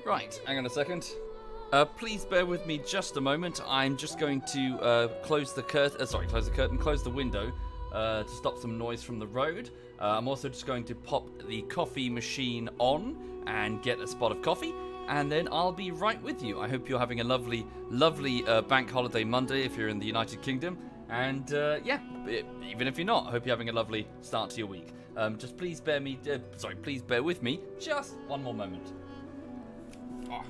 Right, hang on a second. Please bear with me just a moment. I'm just going to close the window to stop some noise from the road. I'm also just going to pop the coffee machine on and get a spot of coffee, and then I'll be right with you. I hope you're having a lovely, lovely bank holiday Monday if you're in the United Kingdom. And yeah, even if you're not, I hope you're having a lovely start to your week. Just please bear with me just one more moment. Oh.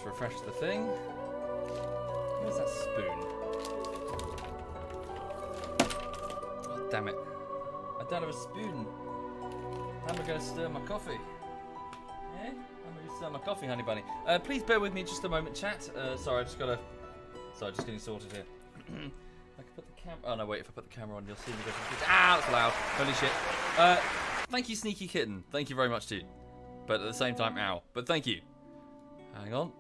Refresh the thing. Where's that spoon? Oh, damn it. I don't have a spoon. How am I going to stir my coffee? Yeah? How am I going to stir my coffee, honey bunny? Please bear with me just a moment, chat. Sorry, just getting sorted here. I can put the camera... Oh, no, wait. If I put the camera on, you'll see me go to the... Ah, it's loud. Holy shit. Thank you, Sneaky Kitten. Thank you very much, too. But at the same time, ow. But thank you. Hang on.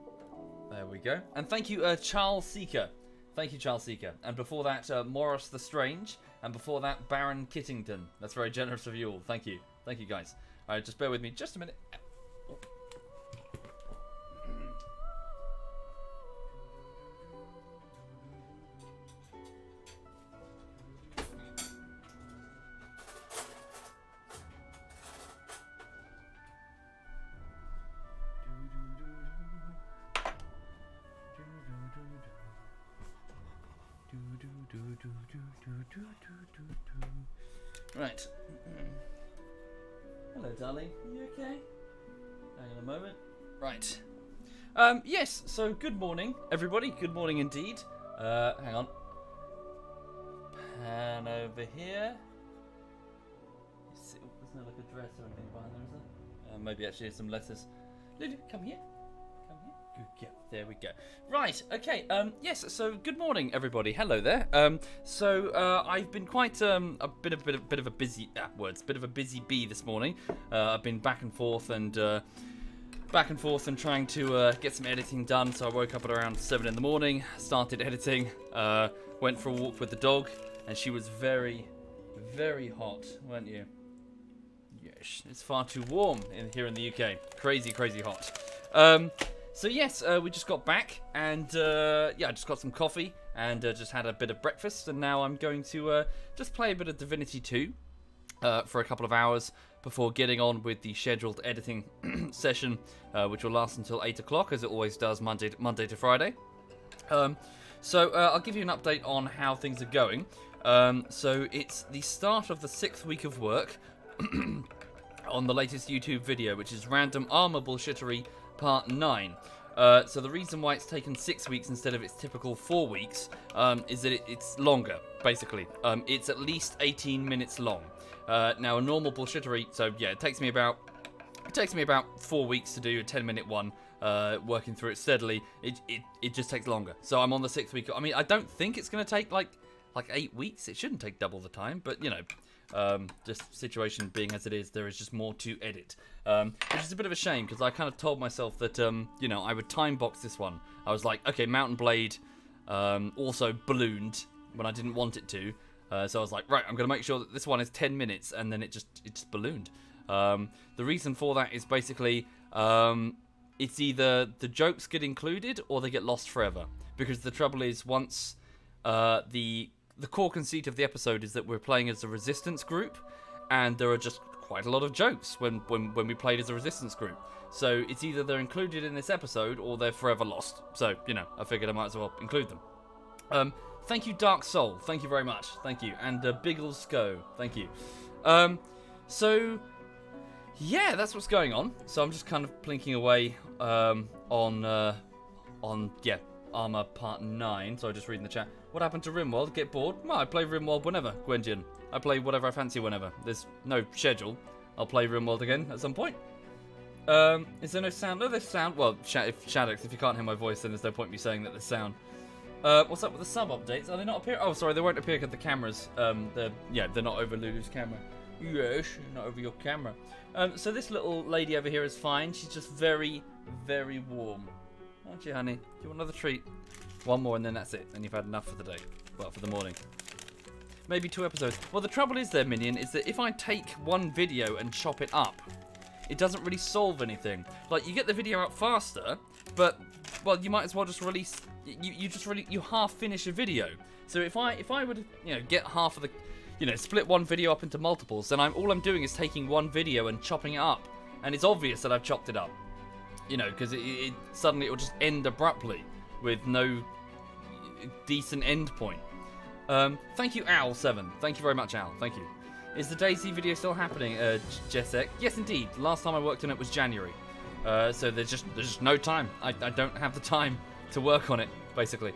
There we go. And thank you, Charles Seeker. Thank you, Charles Seeker. And before that, Morris the Strange. And before that, Baron Kittington. That's very generous of you all. Thank you. Thank you, guys. All right, just bear with me just a minute. Right. Hello, darling. Are you okay? Hang on a moment. Right. Yes, so good morning, everybody. Good morning indeed. Hang on. Pan over here. There's no like a dress or anything behind there, is there? Maybe actually some letters. Lily, come here. Come here. Good girl. There we go. Right. Okay. Yes. So good morning, everybody. Hello there. I've been quite a bit of a busy bee this morning. I've been back and forth and trying to get some editing done. So I woke up at around 7 in the morning, started editing, went for a walk with the dog, and she was very, very hot, weren't you? Yes, it's far too warm here in the UK. Crazy, crazy hot. So yes, we just got back, and yeah, I just got some coffee, and just had a bit of breakfast, and now I'm going to just play a bit of Divinity 2 for a couple of hours before getting on with the scheduled editing session, which will last until 8 o'clock, as it always does Monday to Friday. So I'll give you an update on how things are going. So it's the start of the 6th week of work on the latest YouTube video, which is Random Armor Bullshittery Part 9. So the reason why it's taken 6 weeks instead of its typical 4 weeks is that it's longer, basically. It's at least 18 minutes long. Now a normal bullshittery, so yeah, it takes me about 4 weeks to do a 10-minute one. Working through it steadily, it just takes longer. So I'm on the 6th week. I mean, I don't think it's going to take like 8 weeks. It shouldn't take double the time, but you know, just situation being as it is, there is just more to edit, which is a bit of a shame, because I kind of told myself that you know, I would time box this one. I was like, okay, Mountain Blade also ballooned when I didn't want it to, so I was like, right, I'm going to make sure that this one is 10 minutes, and then it just ballooned. The reason for that is basically it's either the jokes get included or they get lost forever, because the trouble is, once the core conceit of the episode is that we're playing as a resistance group, and there are just quite a lot of jokes when we played as a resistance group. So it's either they're included in this episode or they're forever lost. So, you know, I figured I might as well include them. Thank you, Dark Soul. Thank you very much. Thank you. And Bigglesco. Thank you. So yeah, that's what's going on. So I'm just kind of plinking away on yeah, Armor Part 9. So I'm just reading the chat. What happened to RimWorld? Get bored? Well, I play RimWorld whenever, Gwendian. I play whatever I fancy whenever. There's no schedule. I'll play RimWorld again at some point. Is there no sound? No, there's sound. Well, Shadows, if you can't hear my voice, then there's no point me saying that there's sound. What's up with the sub updates? Are they not appearing? Oh, sorry, they won't appear because the cameras. They're not over Lulu's camera. Yes, not over your camera. So this little lady over here is fine. She's just very, very warm. Aren't you, honey? Do you want another treat? One more and then that's it. Then you've had enough for the day. Well, for the morning. Maybe 2 episodes. Well, the trouble is there, Minion, is that if I take one video and chop it up, it doesn't really solve anything. Like, you get the video out faster, but, well, you might as well just release... You half finish a video. So if I would, you know, get half of the... You know, split one video up into multiples, then all I'm doing is taking one video and chopping it up. And it's obvious that I've chopped it up. You know, because suddenly it will just end abruptly with no decent end point. Thank you, Owl7. Thank you very much, Owl. Thank you. Is the DayZ video still happening, Jessek? Yes, indeed. Last time I worked on it was January. So there's just no time. I don't have the time to work on it, basically.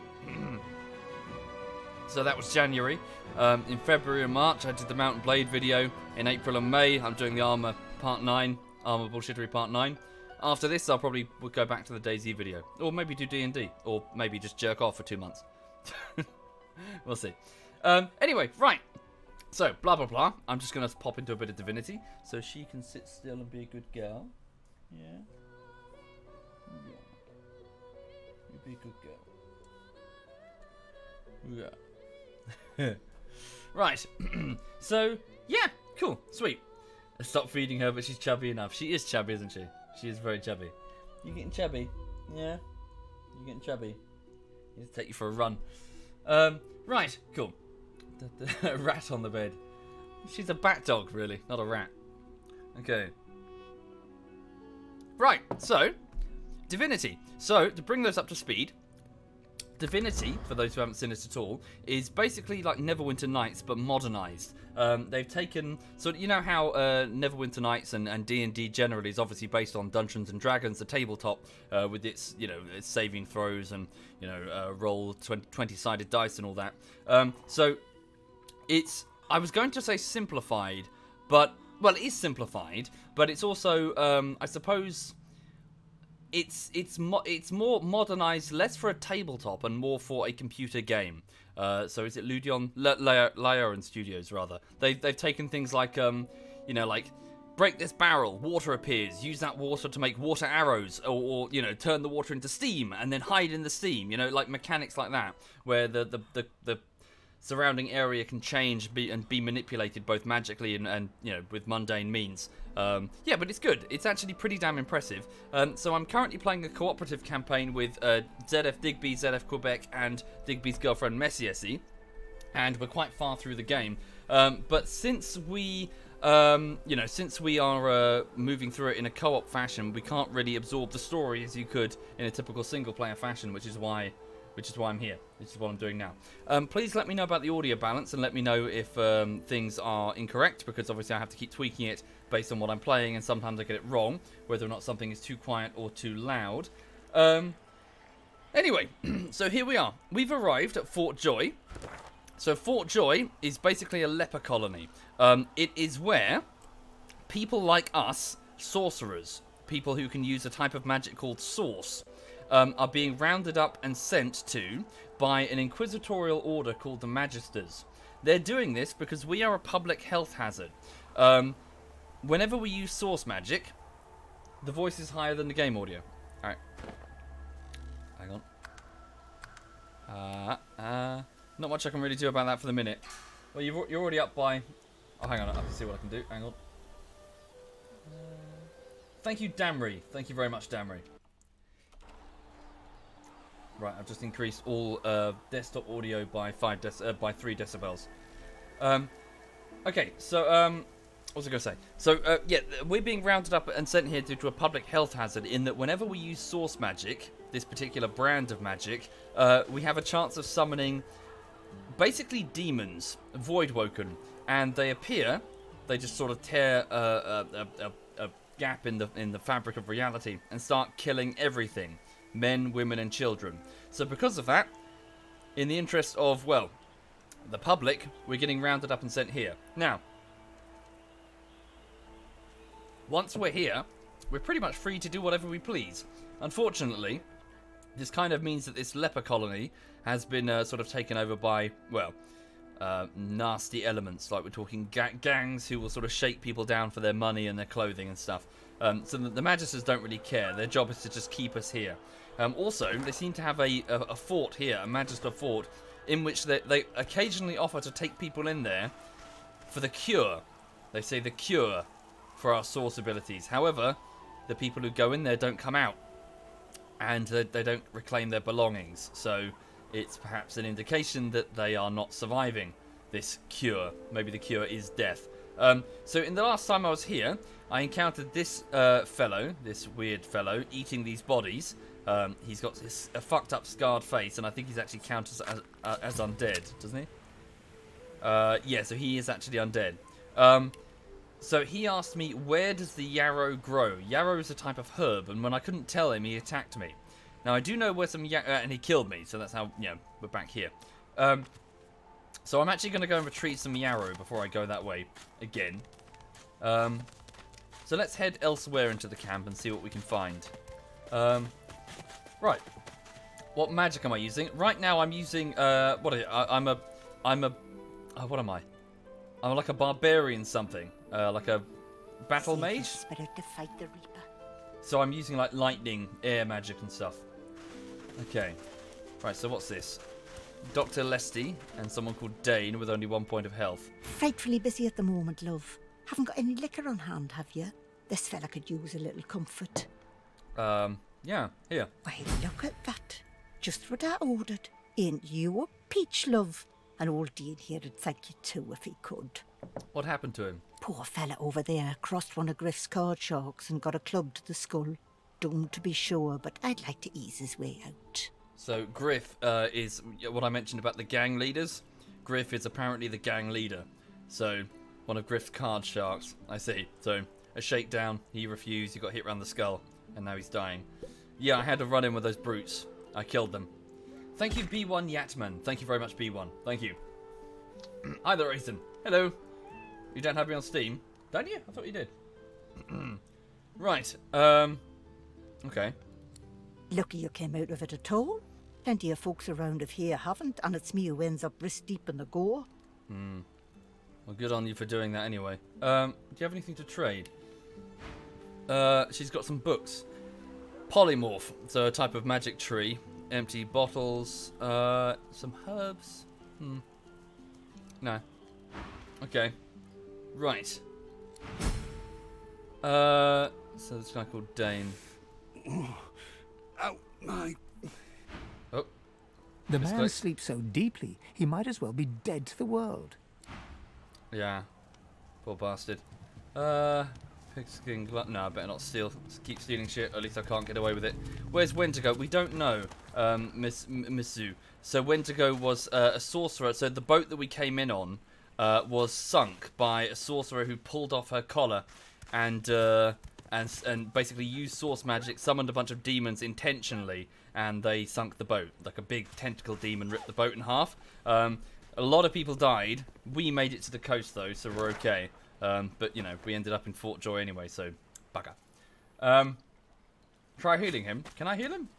So that was January. In February and March, I did the Mountain Blade video. In April and May, I'm doing the Armor Part 9, Armor Bullshittery Part 9. After this, I'll probably go back to the DayZ video. Or maybe do D&D. Or maybe just jerk off for 2 months. We'll see. Anyway, right. So, blah, blah, blah. I'm just going to pop into a bit of Divinity. So she can sit still and be a good girl. Yeah. Yeah. You be a good girl. Yeah. Right. So, yeah. Cool. Sweet. I stopped feeding her, but she's chubby enough. She is chubby, isn't she? She is very chubby. You getting chubby? Yeah? You getting chubby? Need to take you for a run. Right, cool. A rat on the bed. She's a bat dog, really, not a rat. Okay. Right, so, Divinity. So, to bring those up to speed, Divinity, for those who haven't seen it at all, is basically like Neverwinter Nights, but modernised. They've taken... So, you know how Neverwinter Nights and D&D generally is obviously based on Dungeons & Dragons, the tabletop, with its, you know, its saving throws and, you know, roll 20-sided dice and all that. So, it's... I was going to say simplified, but... Well, it is simplified, but it's also, I suppose... It's more modernized, less for a tabletop and more for a computer game. So is it Ludion Lioran Studios rather? They've taken things like you know, like break this barrel, water appears, use that water to make water arrows, or you know, turn the water into steam and then hide in the steam. You know, like mechanics like that, where the surrounding area can change and be manipulated both magically and you know, with mundane means. Yeah, but it's good. It's actually pretty damn impressive. So I'm currently playing a cooperative campaign with ZF Digby, ZF Quebec, and Digby's girlfriend Messiesi, and we're quite far through the game. But since we, you know, since we are moving through it in a co-op fashion, we can't really absorb the story as you could in a typical single-player fashion, which is why I'm here. This is what I'm doing now. Please let me know about the audio balance and let me know if things are incorrect, because obviously I have to keep tweaking it based on what I'm playing, and sometimes I get it wrong, whether or not something is too quiet or too loud. Anyway, so here we are. We've arrived at Fort Joy. So Fort Joy is basically a leper colony. It is where people like us, sorcerers, people who can use a type of magic called source, are being rounded up and sent to by an inquisitorial order called the Magisters. They're doing this because we are a public health hazard. Whenever we use source magic, the voice is higher than the game audio. Alright. Hang on. Not much I can really do about that for the minute. Well, you're already up by... Oh, hang on. I can see what I can do. Hang on. Thank you, Damry. Thank you very much, Damry. Right, I've just increased all desktop audio by 3 decibels. Okay, so what was I going to say? So yeah, we're being rounded up and sent here due to a public health hazard, in that whenever we use source magic, this particular brand of magic, we have a chance of summoning basically demons, voidwoken, and they appear. They just sort of tear a gap in the fabric of reality and start killing everything. Men, women, and children. So because of that, in the interest of, well, the public, we're getting rounded up and sent here. Now, once we're here, we're pretty much free to do whatever we please. Unfortunately, this kind of means that this leper colony has been sort of taken over by, well, nasty elements. Like, we're talking gangs who will sort of shake people down for their money and their clothing and stuff. So the Magisters don't really care. Their job is to just keep us here. Also, they seem to have a fort here, a Magister fort, in which they occasionally offer to take people in there for the cure. They say the cure for our source abilities. However, the people who go in there don't come out, and they don't reclaim their belongings. So it's perhaps an indication that they are not surviving this cure. Maybe the cure is death. So in the last time I was here, I encountered this fellow, this weird fellow, eating these bodies. He's got a fucked up scarred face, and I think he's actually counted as undead, doesn't he? Yeah, so he is actually undead. So he asked me, where does the yarrow grow? Yarrow is a type of herb, and when I couldn't tell him, he attacked me. Now, I do know where some and he killed me, so that's how, you know, we're back here. So I'm actually going to go and retrieve some yarrow before I go that way again. So let's head elsewhere into the camp and see what we can find. Right. What magic am I using? Right now I'm using, what is it? What am I? I'm like a barbarian something. Like a battle mage? Spirit to fight the Reaper. So I'm using like lightning, air magic and stuff. Okay. Right, so what's this? Dr. Lesty and someone called Dane with only 1 point of health. Frightfully busy at the moment, love. Haven't got any liquor on hand, have you? This fella could use a little comfort. Yeah, here. Why, look at that. Just what I ordered. Ain't you a peach, love? And old Dean here would thank you too if he could. What happened to him? Poor fella over there crossed one of Griff's card sharks and got a club to the skull. Doomed to be sure, but I'd like to ease his way out. So Griff is what I mentioned about the gang leaders. Griff is apparently the gang leader. So one of Griff's card sharks. I see. So a shakedown, he refused, he got hit around the skull, and now he's dying. Yeah, I had to run in with those brutes. I killed them. Thank you, B1 Yatman. Thank you very much, B1. Thank you. Hi there, Ethan. Hello. You don't have me on Steam? Don't you? I thought you did. Right. Okay. Lucky you came out of it at all. Plenty of folks around of here haven't, and it's me who ends up wrist deep in the gore. Well, good on you for doing that anyway. Do you have anything to trade? She's got some books. Polymorph, so a type of magic tree. Empty bottles. Some herbs. No. Okay. Right. So this guy called Dane. Oh, my... Oh. The man sleeps so deeply, he might as well be dead to the world. Yeah. Poor bastard. Pigskin glove. No, I better not steal. Keep stealing shit. At least I can't get away with it. Where's Wendigo? We don't know, Miss Zoo. So Wendigo was a sorcerer. So the boat that we came in on was sunk by a sorcerer who pulled off her collar and basically used source magic, summoned a bunch of demons intentionally, and they sunk the boat. Like a big tentacle demon ripped the boat in half. A lot of people died. We made it to the coast though, so we're okay. But you know, we ended up in Fort Joy anyway, so bugger. Try healing him. Can I heal him?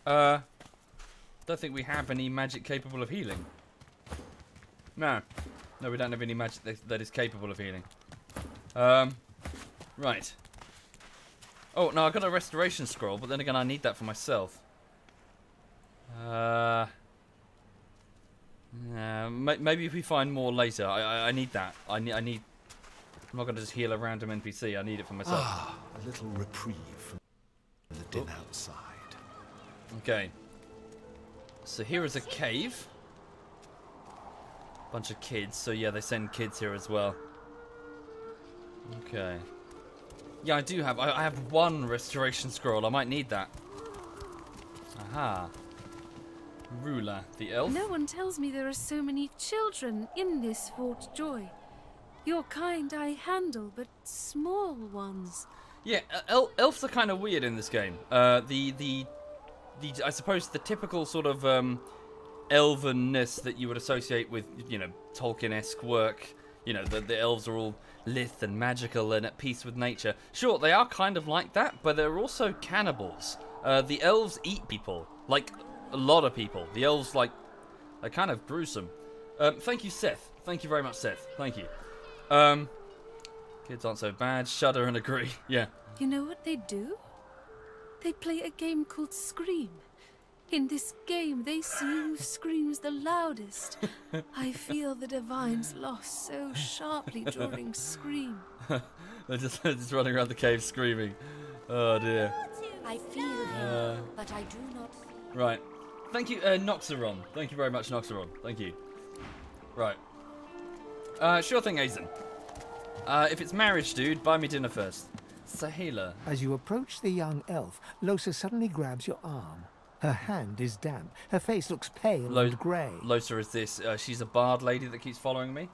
Don't think we have any magic capable of healing. No, we don't have any magic that is capable of healing. Right. Oh, no, I got a restoration scroll, but then again, I need that for myself. Maybe if we find more later. I need that. I need. I'm not going to just heal a random NPC. I need it for myself. Ah, a little reprieve from the din outside. Okay. So here is a cave. Bunch of kids. So yeah, they send kids here as well. Okay. Yeah, I do have. I have one restoration scroll. I might need that. Aha. Ruler, the elf. No one tells me there are so many children in this Fort Joy. Your kind I handle, but small ones. Yeah, elves are kind of weird in this game. I suppose the typical sort of elvenness that you would associate with, you know, Tolkien-esque work. You know, the elves are all lithe and magical and at peace with nature. Sure, they are kind of like that, but they're also cannibals. The elves eat people, like a lot of people. The elves, like, are kind of gruesome. Thank you, Seth. Thank you very much, Seth. Thank you. Kids aren't so bad. Shudder and agree. Yeah. You know what they do? They play a game called Scream. In this game, they see who screams the loudest. I feel the divine's loss so sharply during Scream. they're just running around the cave screaming. Oh dear. I feel him, but I do not. Right. Thank you, Noxeron. Thank you very much, Noxeron. Thank you. Right. Sure thing, Azen. If it's marriage, dude, buy me dinner first. Sahela. As you approach the young elf, Losa suddenly grabs your arm. Her hand is damp. Her face looks pale and grey. Losa is this. She's a bard lady that keeps following me.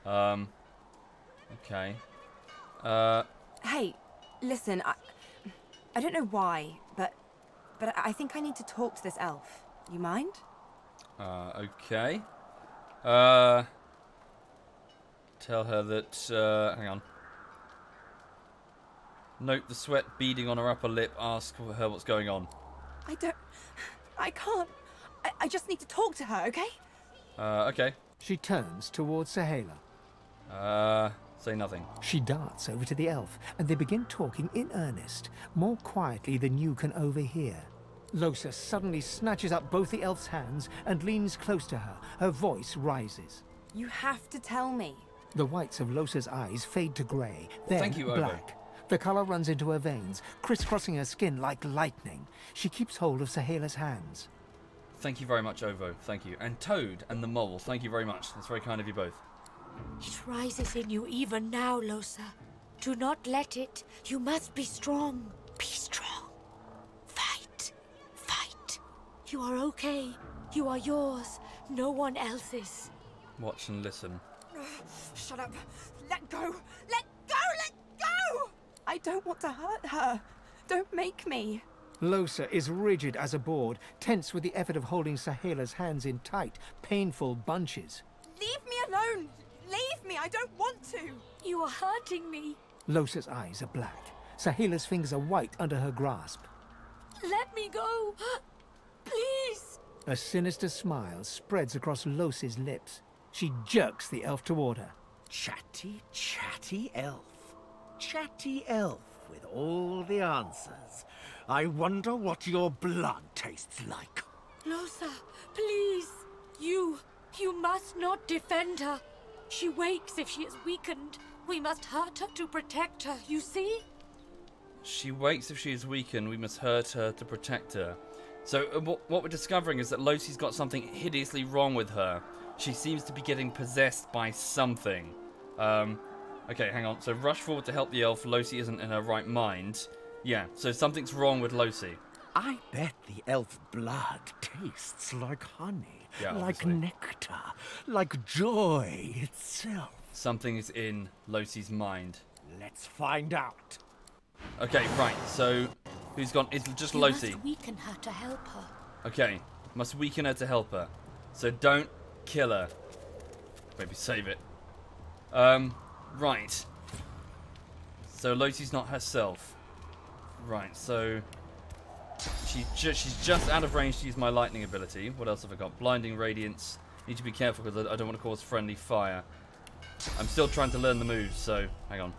Okay. Hey, listen, I don't know why, but I think I need to talk to this elf. You mind? Okay. Tell her that, hang on. Note the sweat beading on her upper lip. Ask her what's going on. I can't. I just need to talk to her, okay? Okay. She turns towards Sahela. Say nothing. She darts over to the elf, and they begin talking in earnest, more quietly than you can overhear. Losa suddenly snatches up both the elf's hands and leans close to her. Her voice rises. You have to tell me. The whites of Losa's eyes fade to grey, then Thank you, black. The colour runs into her veins, crisscrossing her skin like lightning. She keeps hold of Sahela's hands. Thank you very much, Ovo. Thank you. And Toad and the Mole, thank you very much. That's very kind of you both. It rises in you even now, Losa. Do not let it. You must be strong. Be strong. Fight. Fight. You are okay. You are yours. No one else's. Watch and listen. Shut up. Let go. Let go. Let go. I don't want to hurt her. Don't make me. Losa is rigid as a board, tense with the effort of holding Sahela's hands in tight, painful bunches. Leave me alone. Leave me. I don't want to. You are hurting me. Losa's eyes are black. Sahela's fingers are white under her grasp. Let me go. Please. A sinister smile spreads across Losa's lips. She jerks the elf toward her. Chatty, chatty elf. Chatty elf with all the answers. I wonder what your blood tastes like. Losa, please. You You must not defend her. She wakes if she is weakened. We must hurt her to protect her, you see? She wakes if she is weakened. We must hurt her to protect her. So what we're discovering is that Losie's got something hideously wrong with her. She seems to be getting possessed by something. Okay, hang on. So rush forward to help the elf. Losie isn't in her right mind. Yeah, so something's wrong with Losie. I bet the elf blood tastes like honey, Yeah, like obviously. nectar, like joy itself. Something is in Losie's mind. Let's find out. Okay, right. So who's gone? It's just You Losie. must weaken her to help her. Okay, must weaken her to help her. So don't kill her. Maybe save it. Right. So Losie's not herself. Right, so she's just out of range to use my lightning ability. What else have I got? Blinding radiance. Need to be careful because I don't want to cause friendly fire. I'm still trying to learn the moves, so hang on.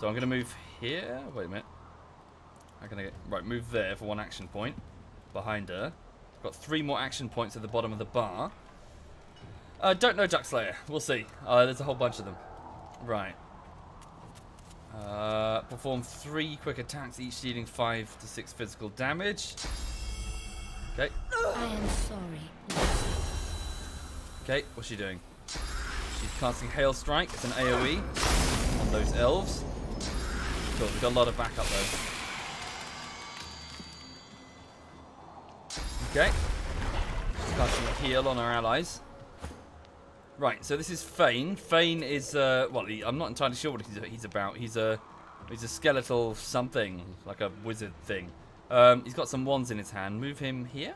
So I'm going to move here. Wait a minute. I'm going to get... Right, move there for 1 action point. Behind her. Got 3 more action points at the bottom of the bar. Don't know Duckslayer. We'll see. There's a whole bunch of them. Right. Perform 3 quick attacks, each dealing 5 to 6 physical damage. Okay. I am sorry. Okay, what's she doing? She's casting Hail Strike. It's an AoE on those elves. Cool, we've got a lot of backup though. Okay. She's casting a heal on our allies. Right, so this is Fane. Fane is, well, I'm not entirely sure what he's about. He's a skeletal something, like a wizard thing. He's got some wands in his hand. Move him here.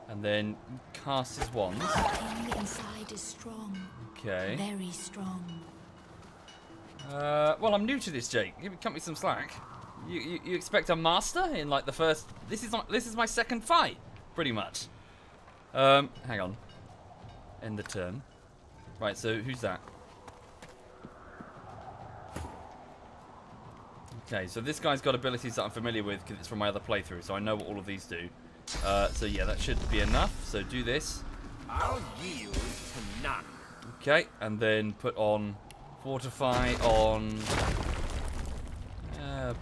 And then cast his wands. The king inside is strong. Okay. Very strong. Well, I'm new to this, Jake. You cut me some slack. You expect a master in like the first... This is my second fight, pretty much. Hang on. End the turn. Right, so who's that? Okay, so this guy's got abilities that I'm familiar with because it's from my other playthrough, so I know what all of these do. So yeah, that should be enough. So do this. I'll yield to none. Okay, and then put on Fortify on...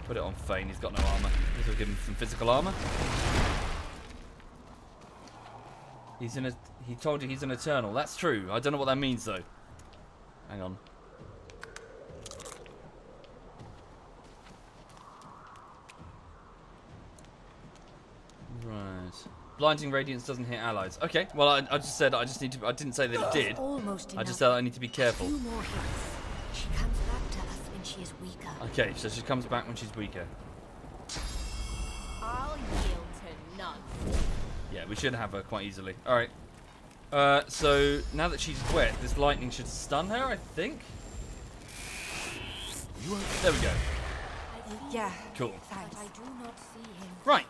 put it on Fane, he's got no armor. This will give him some physical armor. He told you he's an Eternal. That's true. I don't know what that means though. Hang on. Right. Blinding Radiance doesn't hit allies. Okay, well I just said I just need to... I didn't say that it did. Almost I just said I need to be careful. 2 more hits. She comes back to us when she is weaker. Okay, so she comes back when she's weaker. I'll yield to none. Yeah, we should have her quite easily. Alright. So now that she's wet, this lightning should stun her, I think. There we go. Yeah. Cool. Thanks. I do not see him. Right.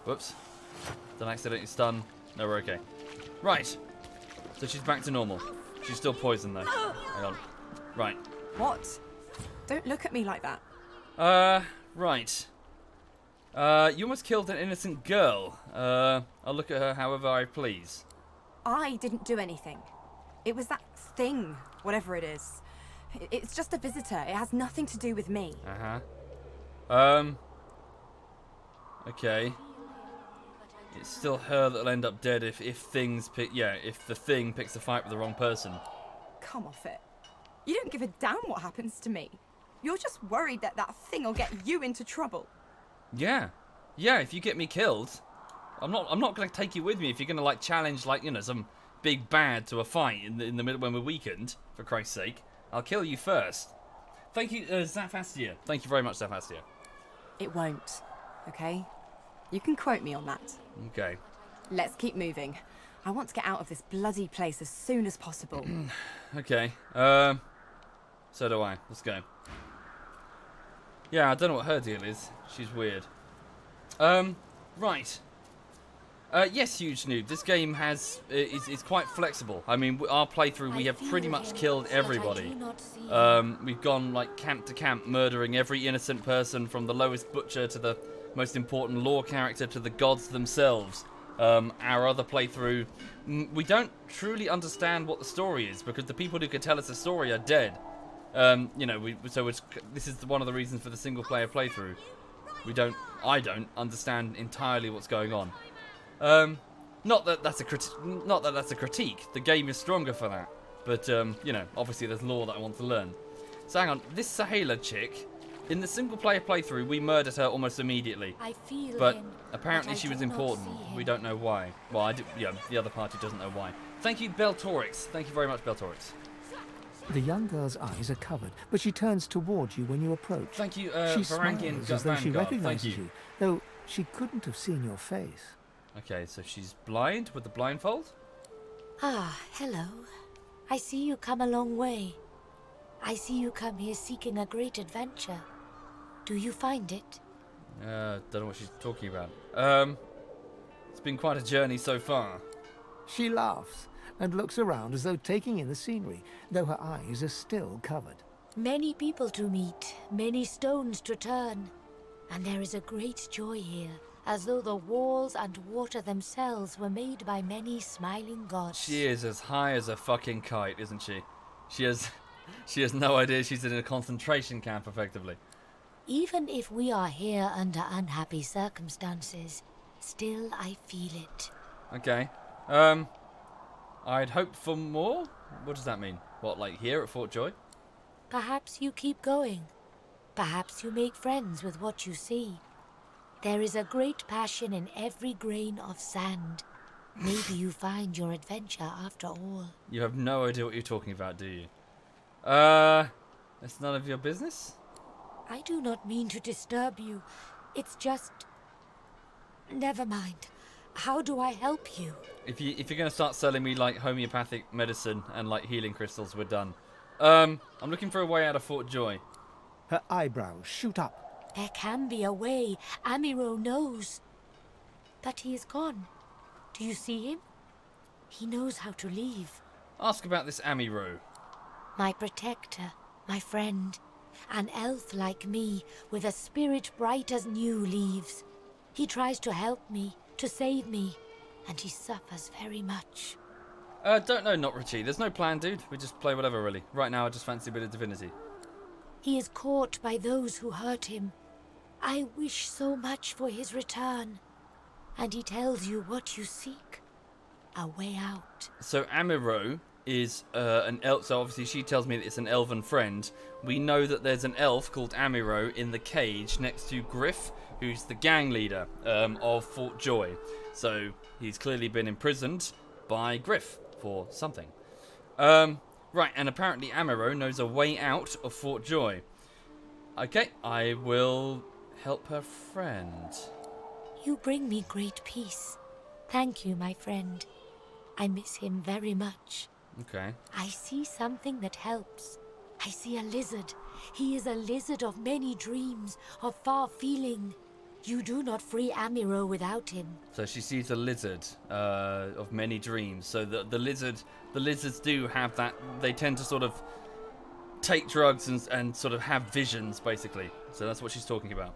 Whoops. Don't accidentally stun. No, we're okay. Right. So she's back to normal. She's still poisoned though. Hang on. Right. What? Don't look at me like that. Right. You almost killed an innocent girl. I'll look at her however I please. I didn't do anything. It was that thing, whatever it is. It's just a visitor. It has nothing to do with me. Okay. It's still her that'll end up dead if things pick... Yeah, if the thing picks a fight with the wrong person. Come off it. You don't give a damn what happens to me. You're just worried that that thing will get you into trouble. Yeah. Yeah, if you get me killed, I'm not going to take you with me if you're going to like challenge like, you know, some big bad to a fight in the middle when we're weakened, for Christ's sake. I'll kill you first. Thank you, Zafastia. Thank you very much, Zafastia. It won't, okay? You can quote me on that. Okay. Let's keep moving. I want to get out of this bloody place as soon as possible. Okay. So do I. Let's go. Yeah, I don't know what her deal is. She's weird. Right. Yes, huge noob. This game is quite flexible. I mean, our playthrough, we have pretty much killed everybody. We've gone like camp to camp, murdering every innocent person, from the lowest butcher to the most important lore character to the gods themselves. Our other playthrough, we don't truly understand what the story is because the people who could tell us the story are dead. You know, this is one of the reasons for the single-player playthrough. I don't understand entirely what's going on. Not that that's a critique. The game is stronger for that. But you know, obviously there's lore that I want to learn. So hang on, this Sahela chick, in the single-player playthrough, we murdered her almost immediately. But apparently she was important. We don't know why. Well, yeah, the other party doesn't know why. Thank you, Beltorix. Thank you very much, Beltorix. The young girl's eyes are covered, but she turns towards you when you approach. Thank you, she Varangian smiles as though she recognizes you, though she couldn't have seen your face. Okay, so she's blind with the blindfold? Ah, hello. I see you come a long way. I see you come here seeking a great adventure. Do you find it? Don't know what she's talking about. It's been quite a journey so far. She laughs and looks around as though taking in the scenery, though her eyes are still covered. Many people to meet, many stones to turn. And there is a great joy here, as though the walls and water themselves were made by many smiling gods. She is as high as a fucking kite, isn't she? She has no idea she's in a concentration camp, effectively. Even if we are here under unhappy circumstances, still I feel it. Okay. I'd hoped for more? What does that mean? What, like here at Fort Joy? Perhaps you keep going. Perhaps you make friends with what you see. There is a great passion in every grain of sand. Maybe you find your adventure after all. You have no idea what you're talking about, do you? It's none of your business? I do not mean to disturb you. It's just... Never mind. How do I help you? If you're gonna start selling me like homeopathic medicine and like healing crystals, we're done. I'm looking for a way out of Fort Joy. Her eyebrows shoot up. There can be a way. Amiro knows. But he is gone. Do you see him? He knows how to leave. Ask about this Amiro. My protector, my friend. An elf like me, with a spirit bright as new leaves. He tries to help me, to save me, and he suffers very much. Don't know, not Richie. There's no plan, dude. We just play whatever, really. Right now, I just fancy a bit of Divinity. He is caught by those who hurt him. I wish so much for his return. And he tells you what you seek. A way out. So Amiro is an elf. So obviously she tells me that it's an elven friend. We know that there's an elf called Amiro in the cage next to Griff, who's the gang leader of Fort Joy. So he's clearly been imprisoned by Griff for something. Right, and apparently Amiro knows a way out of Fort Joy. Okay, I will help her friend. You bring me great peace. Thank you, my friend. I miss him very much. Okay. I see something that helps. I see a lizard. He is a lizard of many dreams, of far feeling. You do not free Amiro without him. So she sees a lizard of many dreams. So the lizards do have that. They tend to sort of take drugs and sort of have visions, basically. So that's what she's talking about.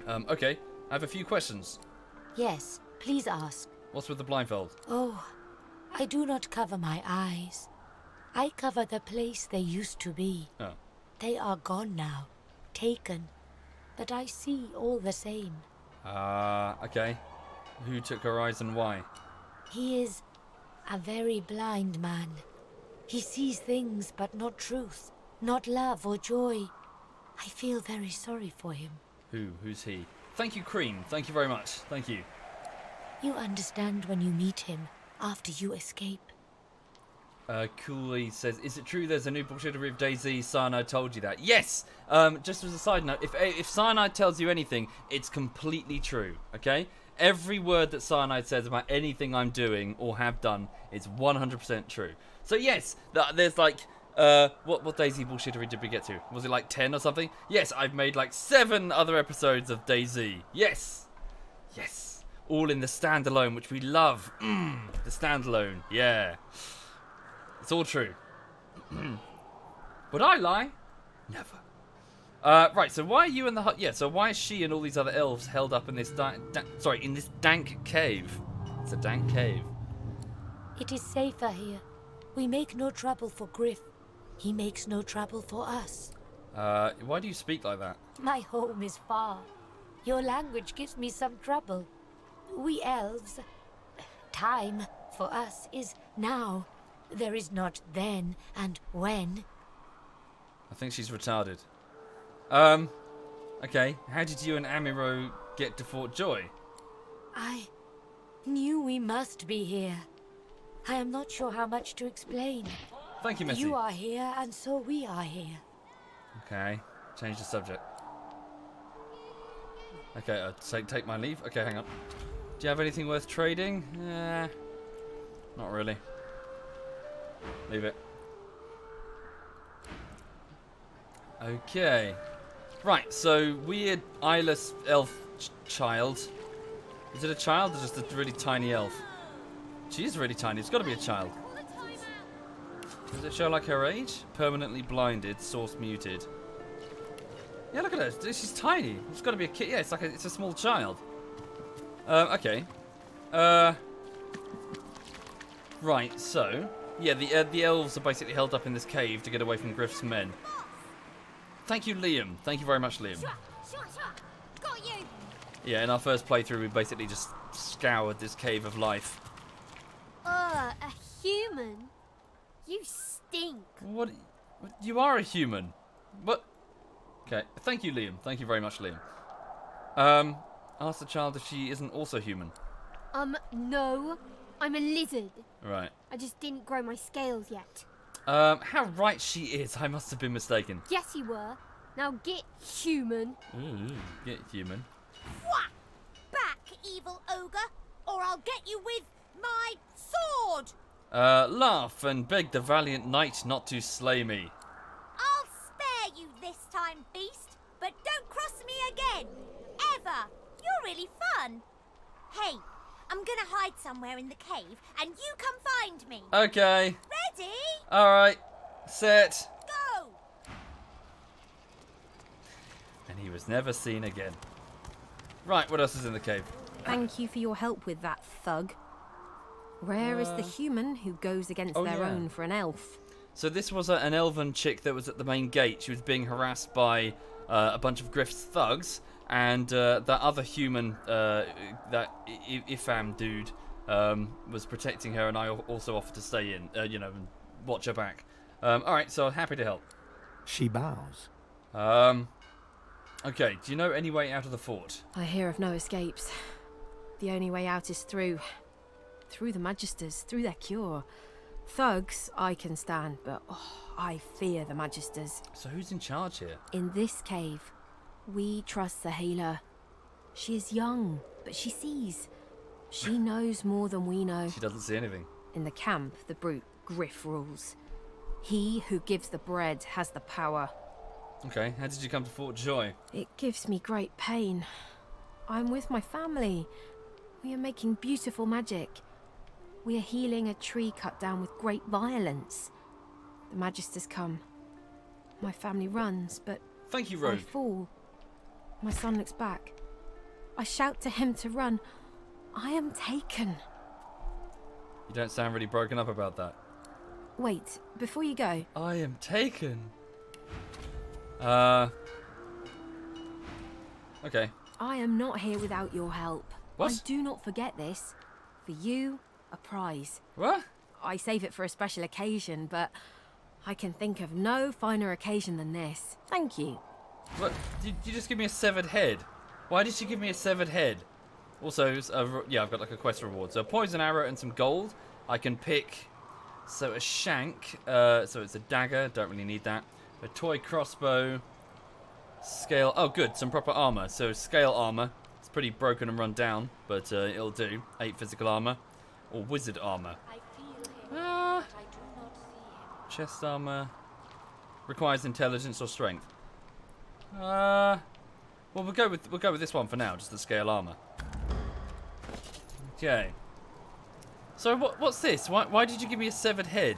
Okay, I have a few questions. Yes, please ask. What's with the blindfold? Oh, I do not cover my eyes. I cover the place they used to be. Oh. They are gone now, taken. But I see all the same. Okay. Who took her eyes and why? He is a very blind man. He sees things but not truth, not love or joy. I feel very sorry for him. Who's he? Thank you, Cream. Thank you very much. Thank you. You understand when you meet him, after you escape. Cooley says, is it true there's a new bullshittery of DayZ? Cyanide told you that. Yes! Just as a side note, if Cyanide tells you anything, it's completely true, okay? Every word that Cyanide says about anything I'm doing or have done is 100% true. So yes, there's like, what DayZ bullshittery did we get to? Was it like 10 or something? Yes, I've made like 7 other episodes of DayZ. Yes! Yes! All in the standalone, which we love. The standalone, yeah. It's all true. Would I lie? Never. Right, so why are you in the hut? Yeah, so why is she and all these other elves held up in this in this dank cave? It's a dank cave. It is safer here. We make no trouble for Griff. He makes no trouble for us. Why do you speak like that? My home is far. Your language gives me some trouble. We elves... Time, for us, is now. There is not then and when. I think she's retarded. Okay. How did you and Amiro get to Fort Joy? I knew we must be here. I am not sure how much to explain. Thank you, Missy. You are here, and so we are here. Okay. Change the subject. Okay, take my leave. Okay, hang on. Do you have anything worth trading? Not really. Leave it. Okay. Right, so weird eyeless elf child. Is it a child or just a really tiny elf? She is really tiny. It's got to be a child. Does it show like her age? Permanently blinded, source muted. Yeah, look at her. She's tiny. It's got to be a kid. Yeah, it's a small child. Okay. Right. So, yeah, the elves are basically held up in this cave to get away from Griff's men. Thank you, Liam. Thank you very much, Liam. Got you. Yeah, in our first playthrough, we basically just scoured this cave of life. A human? You stink. What? You are a human. What? Okay. Thank you, Liam. Thank you very much, Liam. Ask the child if she isn't also human. No. I'm a lizard. Right. I just didn't grow my scales yet. How right she is. I must have been mistaken. Yes, you were. Now get human. Ooh, get human. Whack! Back, evil ogre, or I'll get you with my sword! Laugh and beg the valiant knight not to slay me. I'll spare you this time, beast, but don't cross me again. Ever. You're really fun. Hey, I'm gonna hide somewhere in the cave, and you come find me. Okay. Ready? Alright. Set. Go! And he was never seen again. Right, what else is in the cave? Thank you for your help with that, thug. Rare is the human who goes against their own for an elf. So this was an elven chick that was at the main gate. She was being harassed by a bunch of Griff's thugs, and that other human, that Ifam dude, was protecting her, and I also offered to stay in, you know, and watch her back. Alright, so happy to help. She bows. Okay, do you know any way out of the fort? I hear of no escapes. The only way out is through the Magisters, through their cure. Thugs I can stand, but I fear the Magisters. So who's in charge here? In this cave, we trust the healer. She is young, but she sees. She knows more than we know. She doesn't see anything. In the camp, the brute Griff rules. He who gives the bread has the power. Okay, how did you come to Fort Joy? It gives me great pain. I'm with my family. We are making beautiful magic. We are healing a tree cut down with great violence. The Magisters come. My family runs, but thank you, I Rogue. fall. My son looks back. I shout to him to run. I am taken. You don't sound really broken up about that. Wait, before you go. I am taken. Okay. I am not here without your help. What? I do not forget this. For you, a prize. What? I save it for a special occasion, but I can think of no finer occasion than this. Thank you. What? Did you just give me a severed head? Why did you give me a severed head? Also, yeah, I've got like a quest reward. So a poison arrow and some gold. I can pick, so a shank, so it's a dagger, don't really need that. A toy crossbow, scale, oh good, some proper armor. So scale armor, it's pretty broken and run down, but it'll do. 8 physical armor, or wizard armor. Chest armor, requires intelligence or strength. Well, we'll go with this one for now, just the scale armor. Okay. So what's this? Why did you give me a severed head?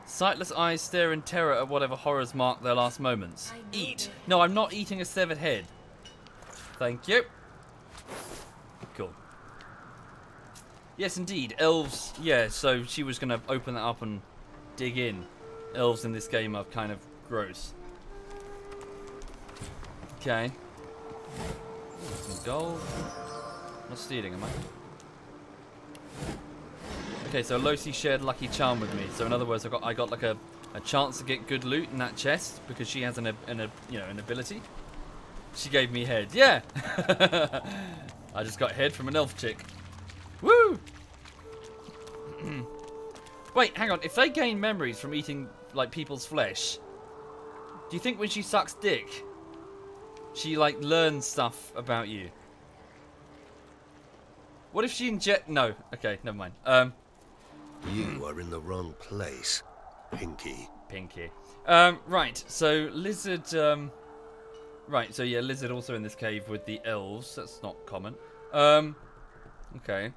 Sightless eyes stare in terror at whatever horrors mark their last moments. Eat. No, I'm not eating a severed head. Thank you. Cool. Yes, indeed. Elves, yeah, so she was going to open that up and dig in. Elves in this game are kind of gross. Okay. Some gold. Not stealing, am I? Okay, so Losi shared Lucky Charm with me. So in other words, I got like a chance to get good loot in that chest because she has an ability. She gave me head. Yeah. I just got head from an elf chick. Woo! Wait, hang on. If they gain memories from eating like people's flesh, do you think when she sucks dick, she like learns stuff about you? What if she No. Okay, never mind. You are in the wrong place, Pinky. Pinky. Right. So lizard. Right. So yeah, lizard also in this cave with the elves. That's not common. Okay.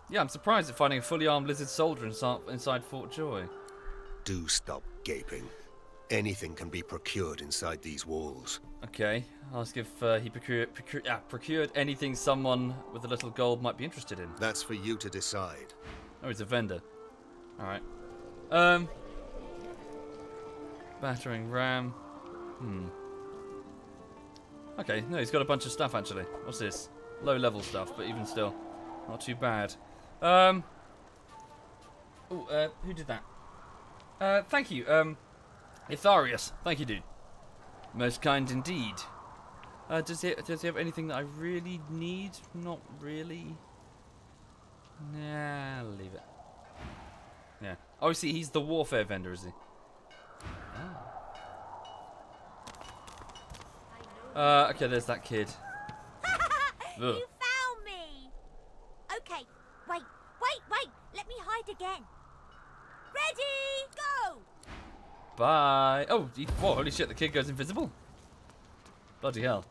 Yeah, I'm surprised at finding a fully armed lizard soldier inside Fort Joy. Do stop gaping. Anything can be procured inside these walls. Okay. Ask if he procured anything someone with a little gold might be interested in. That's for you to decide. Oh, he's a vendor. Alright. Battering ram. Okay, no, he's got a bunch of stuff actually. What's this? Low level stuff, but even still, not too bad. Who did that? Thank you, Itharius. Thank you, dude. Most kind indeed. Does he have anything that I really need? Not really. Nah, I'll leave it. Yeah. Oh, see, he's the warfare vendor, is he? Oh. Okay, there's that kid. You found me! Okay, wait. Let me hide again. Ready, go! Bye. Oh, whoa, holy shit, the kid goes invisible. Bloody hell.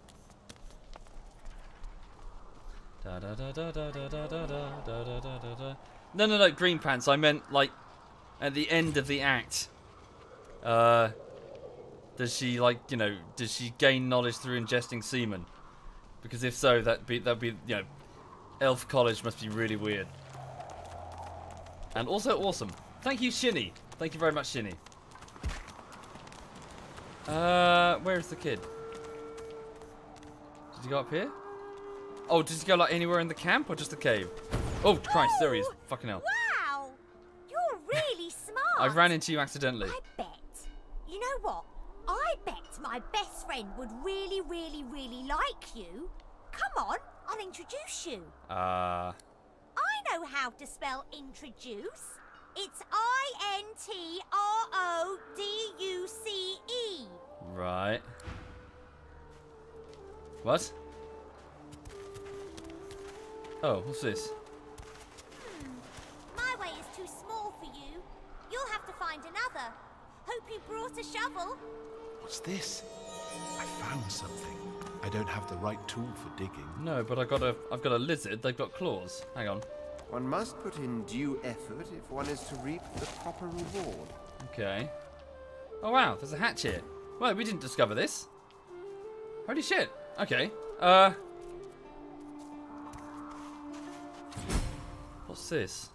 No, green pants. I meant, like, at the end of the act. Does she, like, does she gain knowledge through ingesting semen? Because if so, that'd be, Elf College must be really weird. And also awesome. Thank you, Shinny. Thank you very much, Shinny. Where is the kid? Did he go up here? Oh, did he go like anywhere in the camp or just the cave? Oh Christ, there he is. Fucking hell. Wow! You're really smart. I ran into you accidentally. I bet. You know what? I bet my best friend would really, really, really like you. Come on, I'll introduce you. I know how to spell introduce. It's I-N-T-R-O-D-U-C-E. Right. What? Oh, what's this? My way is too small for you. You'll have to find another. Hope you brought a shovel. What's this? I found something. I don't have the right tool for digging. No, but I've got a lizard. They've got claws. Hang on. One must put in due effort if one is to reap the proper reward. Okay. Oh wow, there's a hatch here. Well, we didn't discover this. Holy shit. Okay. What's this?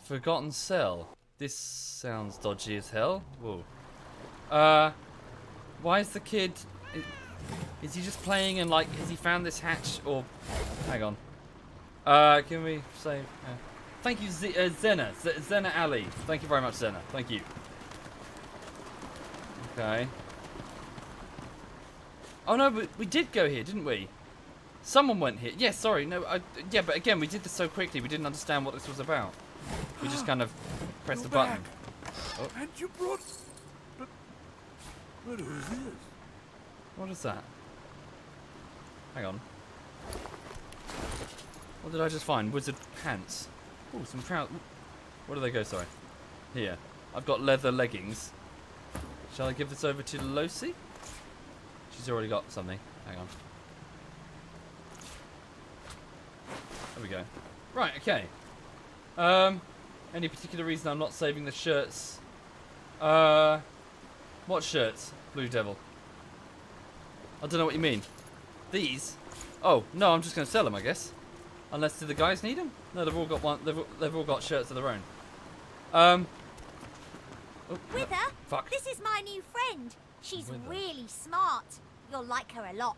Forgotten cell. This sounds dodgy as hell. Whoa. Why is the kid... Is he just playing and like, has he found this hatch or... Hang on. Can we say... Thank you, Zena. Zena Ali. Thank you very much, Zena. Thank you. Okay. Oh no, but we did go here, didn't we? Someone went here. Yeah, sorry. No, yeah, but again, we did this so quickly, we didn't understand what this was about. We just kind of pressed the button. Oh. And you brought... But who's this? What is that? Hang on. What did I just find? Wizard pants. Oh, some trousers. Where do they go? Sorry. Here. I've got leather leggings. Shall I give this over to Losi? She's already got something. Hang on. There we go. Right, okay. Any particular reason I'm not saving the shirts? What shirts? Blue Devil. I don't know what you mean. These? Oh, no, I'm just going to sell them, I guess. Unless do the guys need them? No, they've all got one. They've all got shirts of their own. Oh, Wither, fuck. this is my new friend. She's really smart. You'll like her a lot.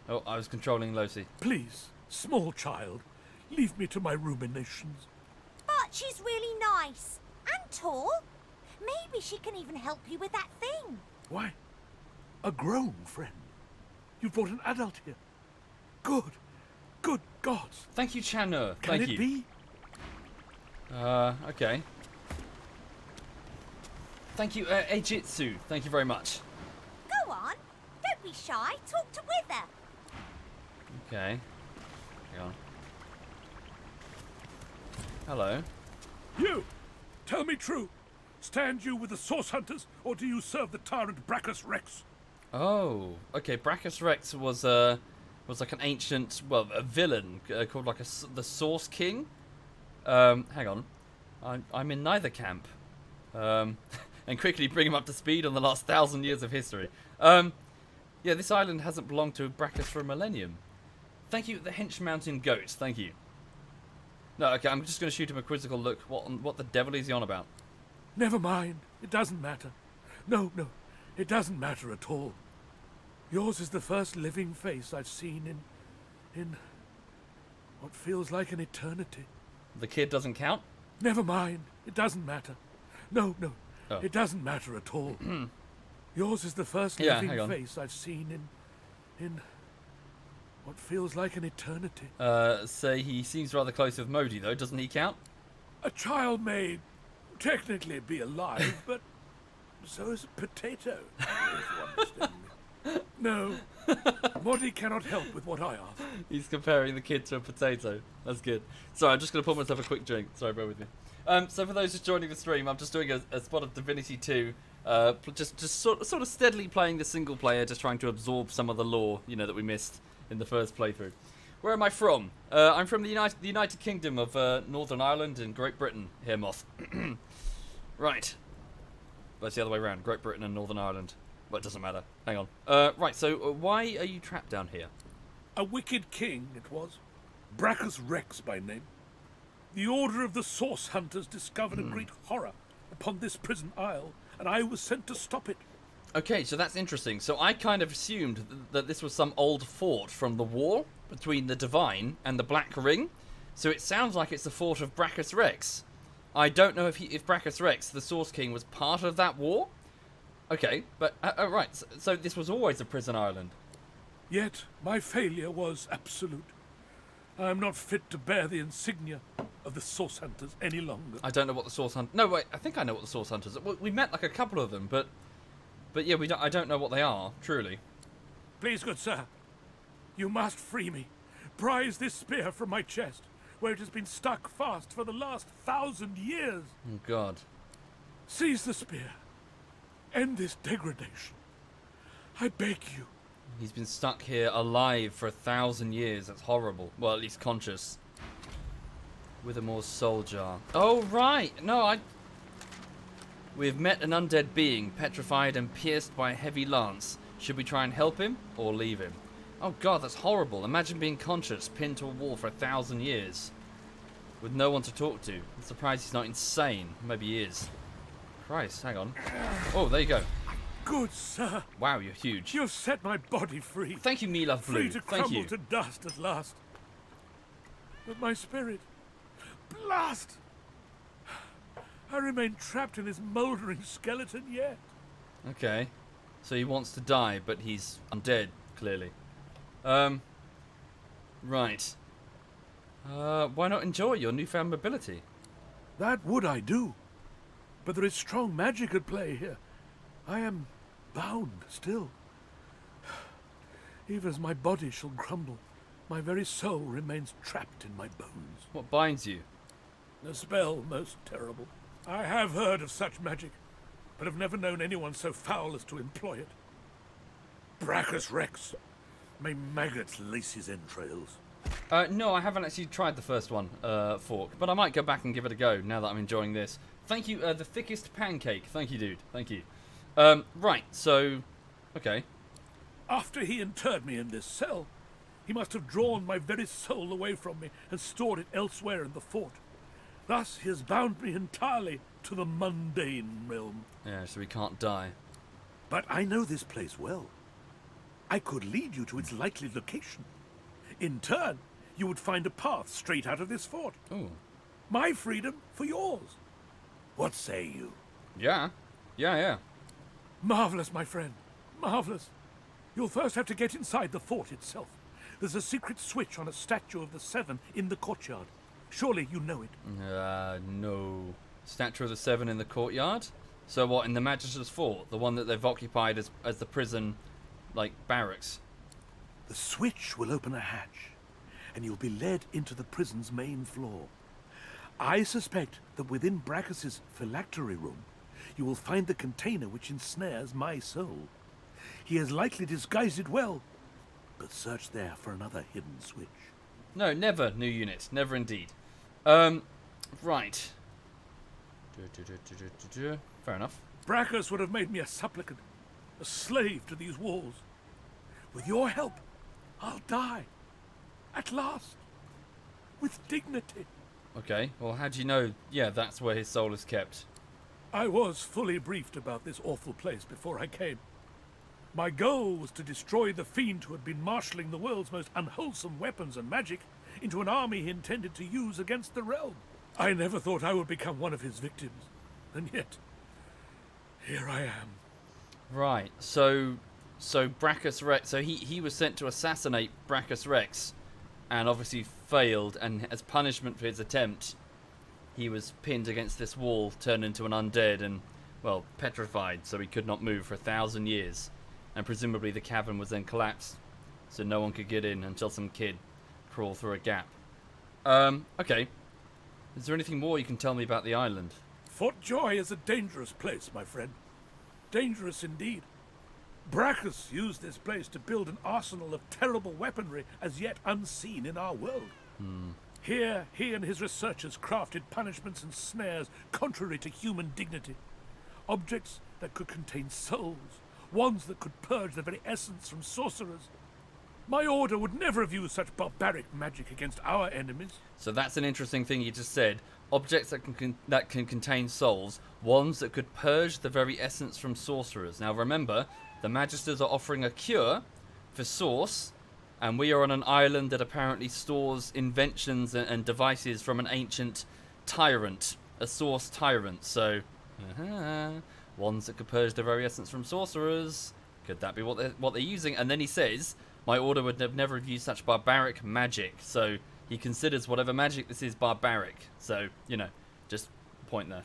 Oh, I was controlling Lucy. Please, small child, leave me to my ruminations. But she's really nice and tall. Maybe she can even help you with that thing. Why? A grown friend? You've brought an adult here. Good. Good gods. Thank you, Chanur. Can Thank it you. be? Okay. Thank you, Ejitsu. Thank you very much. Go on. Don't be shy. Talk to Wither. Okay. Hang on. Hello. You! Tell me true. Stand you with the Source Hunters, or do you serve the tyrant Brachus Rex? Oh, okay. Brachus Rex was like an ancient, well, a villain called like the Source King. Hang on, I'm in neither camp. And quickly bring him up to speed on the last 1,000 years of history. Yeah, this island hasn't belonged to Brachus for a millennium. Thank you, the Hench Mountain Goat. Thank you. No, okay, I'm just going to shoot him a quizzical look. What the devil is he on about? Never mind. It doesn't matter. No, it doesn't matter at all. Yours is the first living face I've seen in what feels like an eternity. The kid doesn't count? Never mind. It doesn't matter. No, Oh. it doesn't matter at all. Yours is the first living face I've seen in what feels like an eternity. Say he seems rather close with Modi, though. Doesn't he count? A child may technically be alive, but so is a potato, if you understand me. No, Modi cannot help with what I ask. He's comparing the kid to a potato. That's good. Sorry, I'm just going to pour myself a quick drink. Sorry, bear with me. So for those just joining the stream, I'm just doing a spot of Divinity 2. Just sort of steadily playing the single player, just trying to absorb some of the lore, you know, that we missed in the first playthrough. Where am I from? I'm from the United Kingdom of Northern Ireland and Great Britain. Here, Moth. Right. That's the other way around. Great Britain and Northern Ireland. But it doesn't matter. Hang on. Right, so why are you trapped down here? A wicked king, it was. Brachus Rex by name. The Order of the Source Hunters discovered a great horror upon this prison isle, and I was sent to stop it. Okay, so that's interesting. So I kind of assumed that this was some old fort from the war between the Divine and the Black Ring. So it sounds like it's the fort of Brachus Rex. I don't know if Brachus Rex, the Source King, was part of that war. Okay, but right. So this was always a prison island. Yet my failure was absolute. I am not fit to bear the insignia of the Source Hunters any longer. I don't know what the Source Hunters... No, wait, I think I know what the Source Hunters are. We met like a couple of them, but yeah, I don't know what they are, truly. Please, good sir, you must free me. Prise this spear from my chest, where it has been stuck fast for the last 1,000 years. Oh, God. Seize the spear. End this degradation. I beg you. He's been stuck here alive for 1,000 years. That's horrible. Well, at least conscious. With a more soul jar. Oh, right. No, We have met an undead being, petrified and pierced by a heavy lance. Should we try and help him or leave him? Oh, God, that's horrible. Imagine being conscious, pinned to a wall for 1,000 years. With no one to talk to. I'm surprised he's not insane. Maybe he is. Christ, hang on. Oh, there you go. Good sir. Wow, you're huge. You've set my body free. Thank you, me love blue. Free to Thank crumble you. to dust at last. But my spirit, blast! I remain trapped in this mouldering skeleton yet. Okay. So he wants to die, but he's undead, clearly. Right. Why not enjoy your newfound mobility? That would I do. But there is strong magic at play here. I am bound still. Even as my body shall crumble, my very soul remains trapped in my bones. What binds you? A spell most terrible. I have heard of such magic, but have never known anyone so foul as to employ it. Brachus Rex. May maggots lace his entrails. No, I haven't actually tried the first one, Fork, but I might go back and give it a go now that I'm enjoying this. Thank you, the thickest pancake. Thank you, dude. Thank you. Right, so... Okay. After he interred me in this cell, He must have drawn my very soul away from me and stored it elsewhere in the fort. Thus he has bound me entirely to the mundane realm. Yeah, so we can't die. But I know this place well. I could lead you to its likely location. In turn, you would find a path straight out of this fort. Ooh. My freedom for yours. What say you? Yeah. Yeah. Marvelous, my friend. Marvelous. You'll first have to get inside the fort itself. There's a secret switch on a statue of the Seven in the courtyard. Surely you know it. No. Statue of the Seven in the courtyard? So what, in the Magister's fort? The one that they've occupied as the prison, like, barracks? The switch will open a hatch, and you'll be led into the prison's main floor. I suspect that within Brachus's phylactery room, you will find the container which ensnares my soul. He has likely disguised it well, but search there for another hidden switch. No, never, new unit. Never indeed. Right. Fair enough. Brachus would have made me a supplicant, a slave to these walls. With your help, I'll die. At last. With dignity. Okay, well, how do you know, that's where his soul is kept? I was fully briefed about this awful place before I came. My goal was to destroy the fiend who had been marshalling the world's most unwholesome weapons and magic into an army he intended to use against the realm. I never thought I would become one of his victims. And yet, here I am. Right, so Brachus Rex, so he was sent to assassinate Brachus Rex, and obviously failed, and as punishment for his attempt, he was pinned against this wall, turned into an undead, and, well, petrified, so he could not move for 1,000 years. And presumably the cavern was then collapsed, so no one could get in until some kid crawled through a gap. Okay. Is there anything more you can tell me about the island? Fort Joy is a dangerous place, my friend. Dangerous indeed. Brachus used this place to build an arsenal of terrible weaponry as yet unseen in our world. Here, he and his researchers crafted punishments and snares contrary to human dignity. Objects that could contain souls, wands that could purge the very essence from sorcerers. My order would never have used such barbaric magic against our enemies. So that's an interesting thing you just said. Objects that can contain souls, wands that could purge the very essence from sorcerers. Now remember, the Magisters are offering a cure for Source, and we are on an island that apparently stores inventions and devices from an ancient tyrant, a Source tyrant. So, wands that could purge the very essence from sorcerers. Could that be what they're using? And then he says, my order would have never used such barbaric magic. So he considers whatever magic this is barbaric. So, you know, just point there.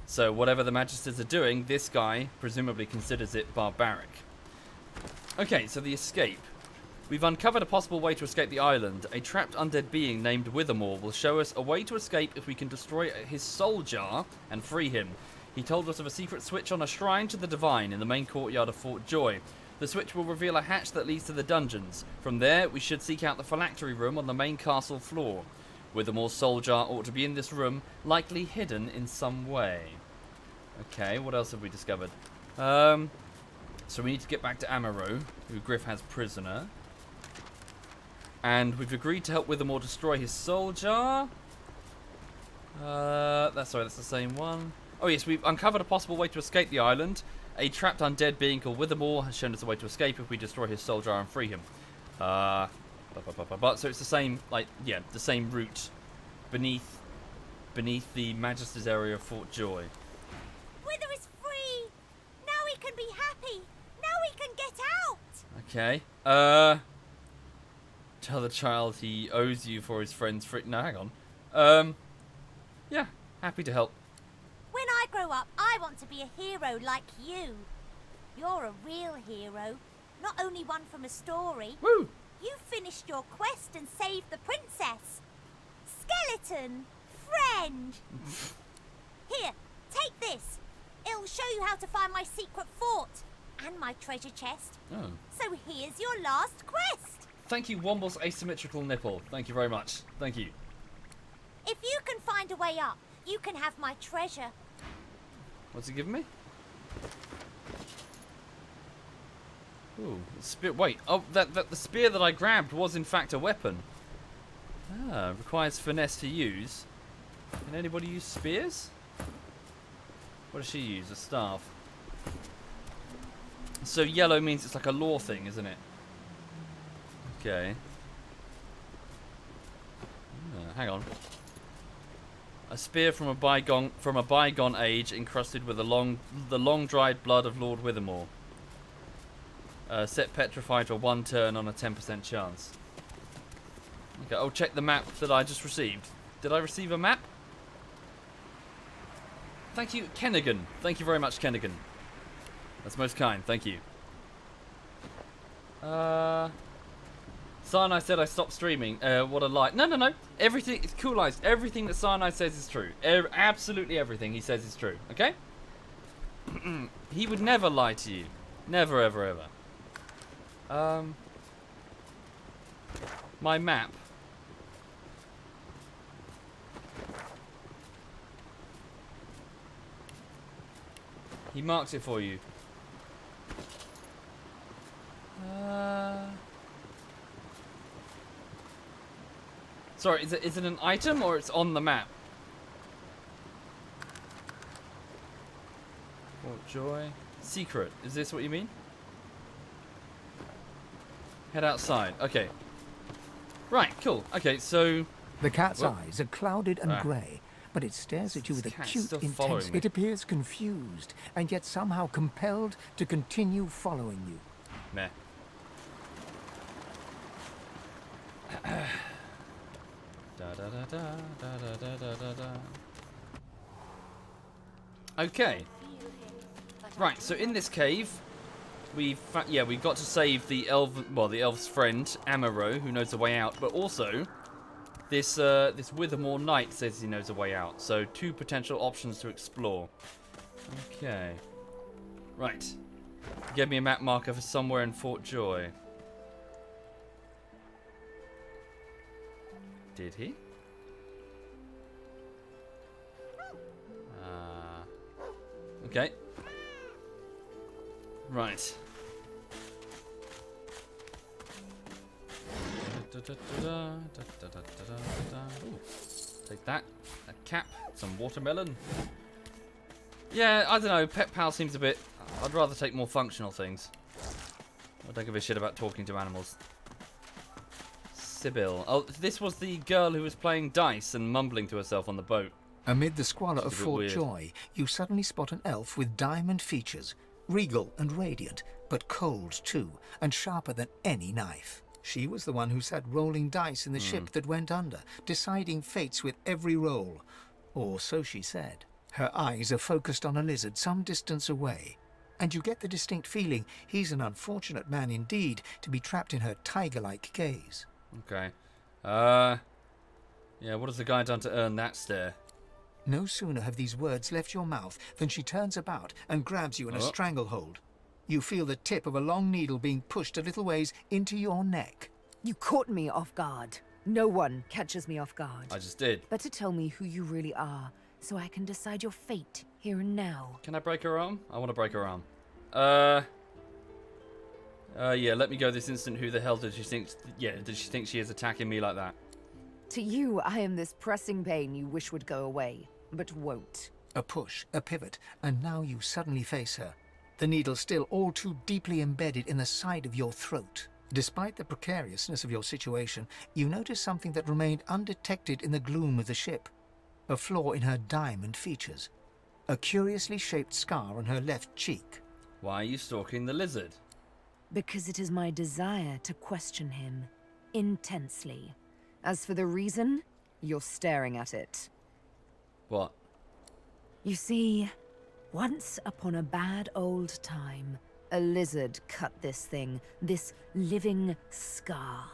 So whatever the Magisters are doing, this guy presumably considers it barbaric. Okay, so the escape. We've uncovered a possible way to escape the island. A trapped undead being named Withermore will show us a way to escape if we can destroy his soul jar and free him. He told us of a secret switch on a shrine to the divine in the main courtyard of Fort Joy. The switch will reveal a hatch that leads to the dungeons. From there, we should seek out the phylactery room on the main castle floor. Withermore's soul jar ought to be in this room, likely hidden in some way. Okay, what else have we discovered? So we need to get back to Amaro, who Griff has prisoner. And we've agreed to help Withermore destroy his soul jar. That's the same one. Oh yes, we've uncovered a possible way to escape the island. A trapped undead being called Withermore has shown us a way to escape if we destroy his soul jar and free him. So it's the same, the same route beneath the Magister's area of Fort Joy. Wither is free! Now we can be happy! Now we can get out! Okay. Tell the child he owes you for his friend's free... No, hang on. Yeah, happy to help. When I grow up, I want to be a hero like you. You're a real hero, not only one from a story. Woo! You finished your quest and saved the princess. Skeleton, friend. Here, take this. It'll show you how to find my secret fort and my treasure chest. Oh. So here's your last quest. Thank you, Womble's asymmetrical nipple. Thank you very much. Thank you. If you can find a way up, you can have my treasure. What's he giving me? Ooh, spear. Wait. Oh, the spear that I grabbed was in fact a weapon. Ah, requires finesse to use. Can anybody use spears? What does she use? A staff. So yellow means it's like a law thing, isn't it? Okay. Hang on. A spear from a bygone age, encrusted with the long dried blood of Lord Withermore. Set petrified for 1 turn on a 10% chance. Okay, I'll check the map that I just received. Did I receive a map? Thank you, Kennigan. Thank you very much, Kennigan. That's most kind. Thank you. Cyanide said I stopped streaming. What a lie. No. Everything, it's cool, eyes. Everything that Cyanide says is true. Absolutely everything he says is true. Okay? He would never lie to you. Never, ever, ever. My map. He marks it for you. Sorry, is it an item or it's on the map? Fort Joy. Secret. Is this what you mean? Head outside. Okay. Right, cool. Okay, so... The cat's eyes are clouded and grey, but it stares at you with acute intent. It appears confused, and yet somehow compelled to continue following you. Meh. Okay. Right, so in this cave, we got to save the elf's friend Amaro, who knows the way out, but also this Withermore Knight says he knows the way out. So 2 potential options to explore. Okay. Right. Give me a map marker for somewhere in Fort Joy. Did he? Okay. Right. Ooh. Take that. A cap. Some watermelon. Yeah, I don't know. Pet Pal seems a bit... I'd rather take more functional things. I don't give a shit about talking to animals. Sibyl. Oh, this was the girl who was playing dice and mumbling to herself on the boat. Amid the squalor of Fort Joy, you suddenly spot an elf with diamond features, regal and radiant, but cold too, and sharper than any knife. She was the one who sat rolling dice in the ship that went under, deciding fates with every roll. Or so she said. Her eyes are focused on a lizard some distance away, and you get the distinct feeling he's an unfortunate man indeed to be trapped in her tiger-like gaze. Okay. Yeah, what has the guy done to earn that stare? No sooner have these words left your mouth than she turns about and grabs you in a stranglehold. You feel the tip of a long needle being pushed a little ways into your neck. You caught me off guard. No one catches me off guard. I just did. Better tell me who you really are, so I can decide your fate here and now. Can I break her arm? I want to break her arm. Yeah, let me go this instant. Who the hell did she think... Yeah, did she think she is attacking me like that? To you, I am this pressing pain you wish would go away, but won't. A push, a pivot, and now you suddenly face her. The needle still all too deeply embedded in the side of your throat. Despite the precariousness of your situation, you notice something that remained undetected in the gloom of the ship. A flaw in her diamond features. A curiously shaped scar on her left cheek. Why are you stalking the lizard? Because it is my desire to question him. Intensely. As for the reason, you're staring at it. What? You see, once upon a bad old time, a lizard cut this thing, this living scar,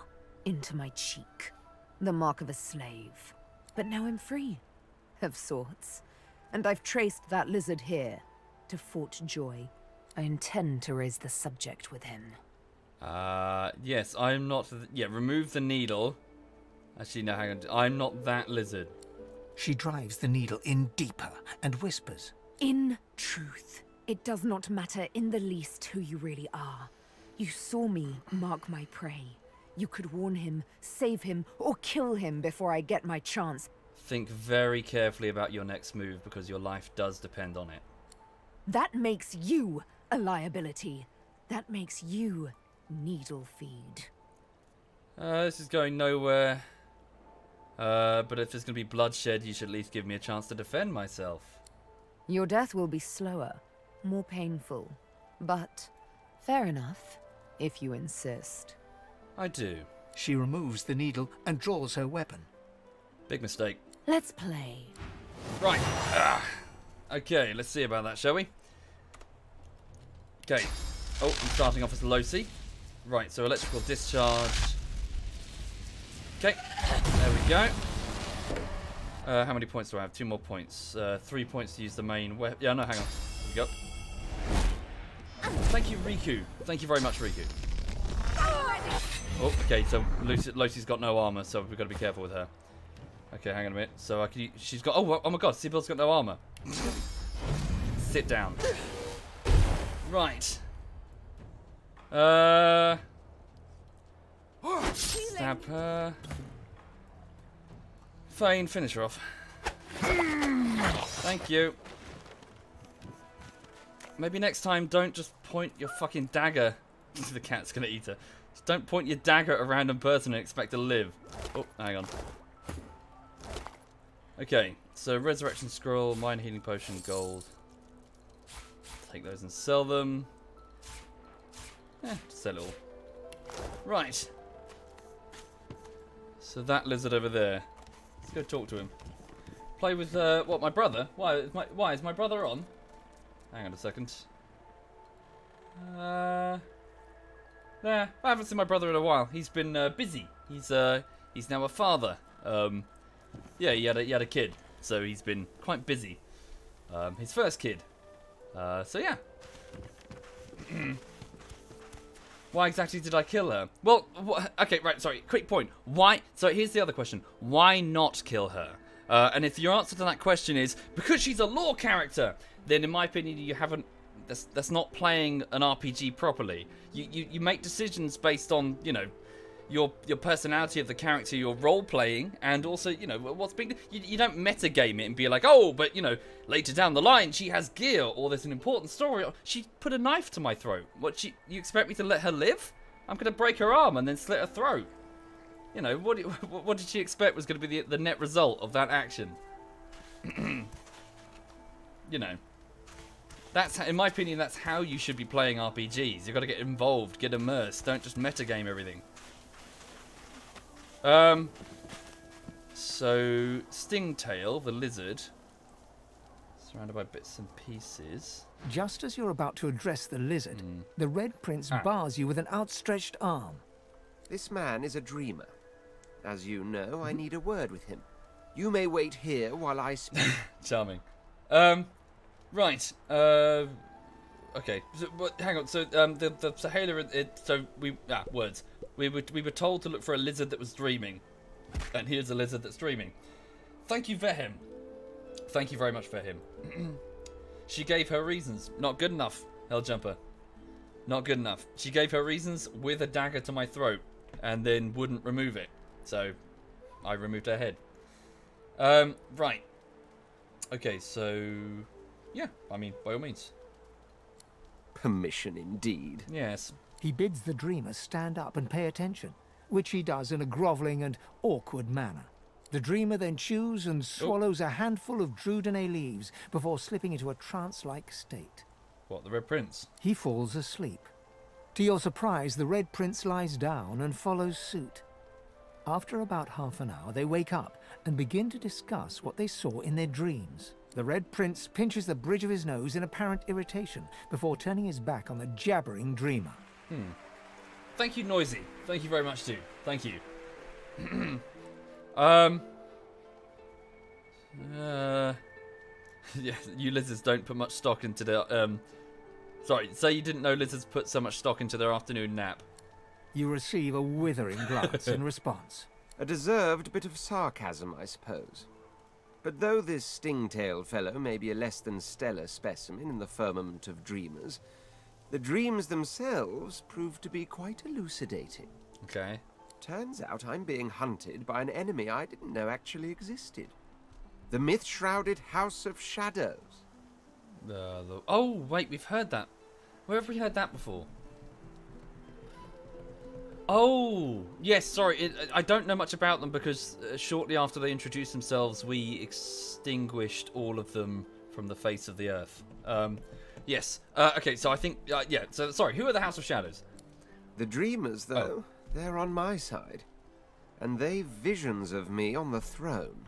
into my cheek. The mark of a slave. But now I'm free. Of sorts. And I've traced that lizard here, to Fort Joy. I intend to raise the subject with him. Yes, I'm not... Yeah, remove the needle. Actually, no, hang on. I'm not that lizard. She drives the needle in deeper and whispers. In truth, it does not matter in the least who you really are. You saw me mark my prey. You could warn him, save him, or kill him before I get my chance. Think very carefully about your next move, because your life does depend on it. That makes you a liability. That makes you needle feed. This is going nowhere. But if there's going to be bloodshed, you should at least give me a chance to defend myself. Your death will be slower, more painful. But fair enough, if you insist. I do. She removes the needle and draws her weapon. Big mistake. Let's play. Right. Okay, let's see about that, shall we? Okay. Oh, I'm starting off as Losi. Right, so electrical discharge. Okay, there we go. How many points do I have? 2 more points. 3 points to use the main weapon. Yeah, no, hang on. Here we go. Thank you, Riku. Thank you very much, Riku. Oh, okay, so Losi's got no armor, so we've got to be careful with her. Okay, hang on a minute. So I can. She's got. Oh my God! Sibyl's got no armor. Sit down. Right. Stab her. Fine, finish her off. Thank you. Maybe next time, don't just point your fucking dagger. The cat's gonna eat her. Just don't point your dagger at a random person and expect to live. Oh, hang on. Okay, so resurrection scroll, mind healing potion, gold. Take those and sell them. Sell it all. Right. So that lizard over there. Let's go talk to him. Play with what, my brother? Why is my brother on? Hang on a second. Nah, I haven't seen my brother in a while. He's been busy. He's now a father. Yeah, he had a kid, so he's been quite busy. His first kid. So yeah. Why exactly did I kill her? Well, okay, right, sorry, quick point. Why? So here's the other question. Why not kill her? And if your answer to that question is because she's a lore character, then in my opinion, you haven't. That's not playing an RPG properly. You make decisions based on, you know, your personality of the character you're role playing, and also, you know, what's being. You don't metagame it and be like, oh, but you know, later down the line she has gear, or there's an important story. She put a knife to my throat. You expect me to let her live? I'm gonna break her arm and then slit her throat. You know, what did she expect was gonna be the net result of that action? You know. That's, in my opinion, that's how you should be playing RPGs. You've got to get involved, get immersed. Don't just metagame everything. So, Stingtail, the lizard, surrounded by bits and pieces. Just as you're about to address the lizard, the Red Prince bars you with an outstretched arm. This man is a dreamer. As you know, I need a word with him. You may wait here while I speak. Charming. Right. Okay. So, hang on. So, the Sahela. Words. We were told to look for a lizard that was dreaming, and here's a lizard that's dreaming. Thank you, Vehim. Thank you very much, Vehim. She gave her reasons. Not good enough, Helljumper. Not good enough. She gave her reasons with a dagger to my throat, and then wouldn't remove it. So, I removed her head. Right. Okay. So. Yeah, I mean, by all means. Permission indeed. Yes. He bids the dreamer stand up and pay attention, which he does in a grovelling and awkward manner. The dreamer then chews and swallows a handful of Drudene leaves before slipping into a trance-like state. What, the Red Prince? He falls asleep. To your surprise, the Red Prince lies down and follows suit. After about half an hour, they wake up and begin to discuss what they saw in their dreams. The Red Prince pinches the bridge of his nose in apparent irritation before turning his back on the jabbering dreamer. Thank you, Noisy. Thank you very much, too. Thank you. Yeah, you lizards don't put much stock into their, sorry, say you didn't know lizards put so much stock into their afternoon nap. You receive a withering glance in response. A deserved bit of sarcasm, I suppose. But though this Stingtail fellow may be a less than stellar specimen in the firmament of dreamers, The dreams themselves proved to be quite elucidating. Okay. Turns out I'm being hunted by an enemy I didn't know actually existed. The myth-shrouded House of Shadows. Oh, wait, we've heard that. Where have we heard that before? Oh, yes, sorry. I don't know much about them because shortly after they introduced themselves, we extinguished all of them from the face of the earth. Yes. Okay, so I think... yeah, so sorry. Who are the House of Shadows? The Dreamers, though, they're on my side. And they've visions of me on the throne.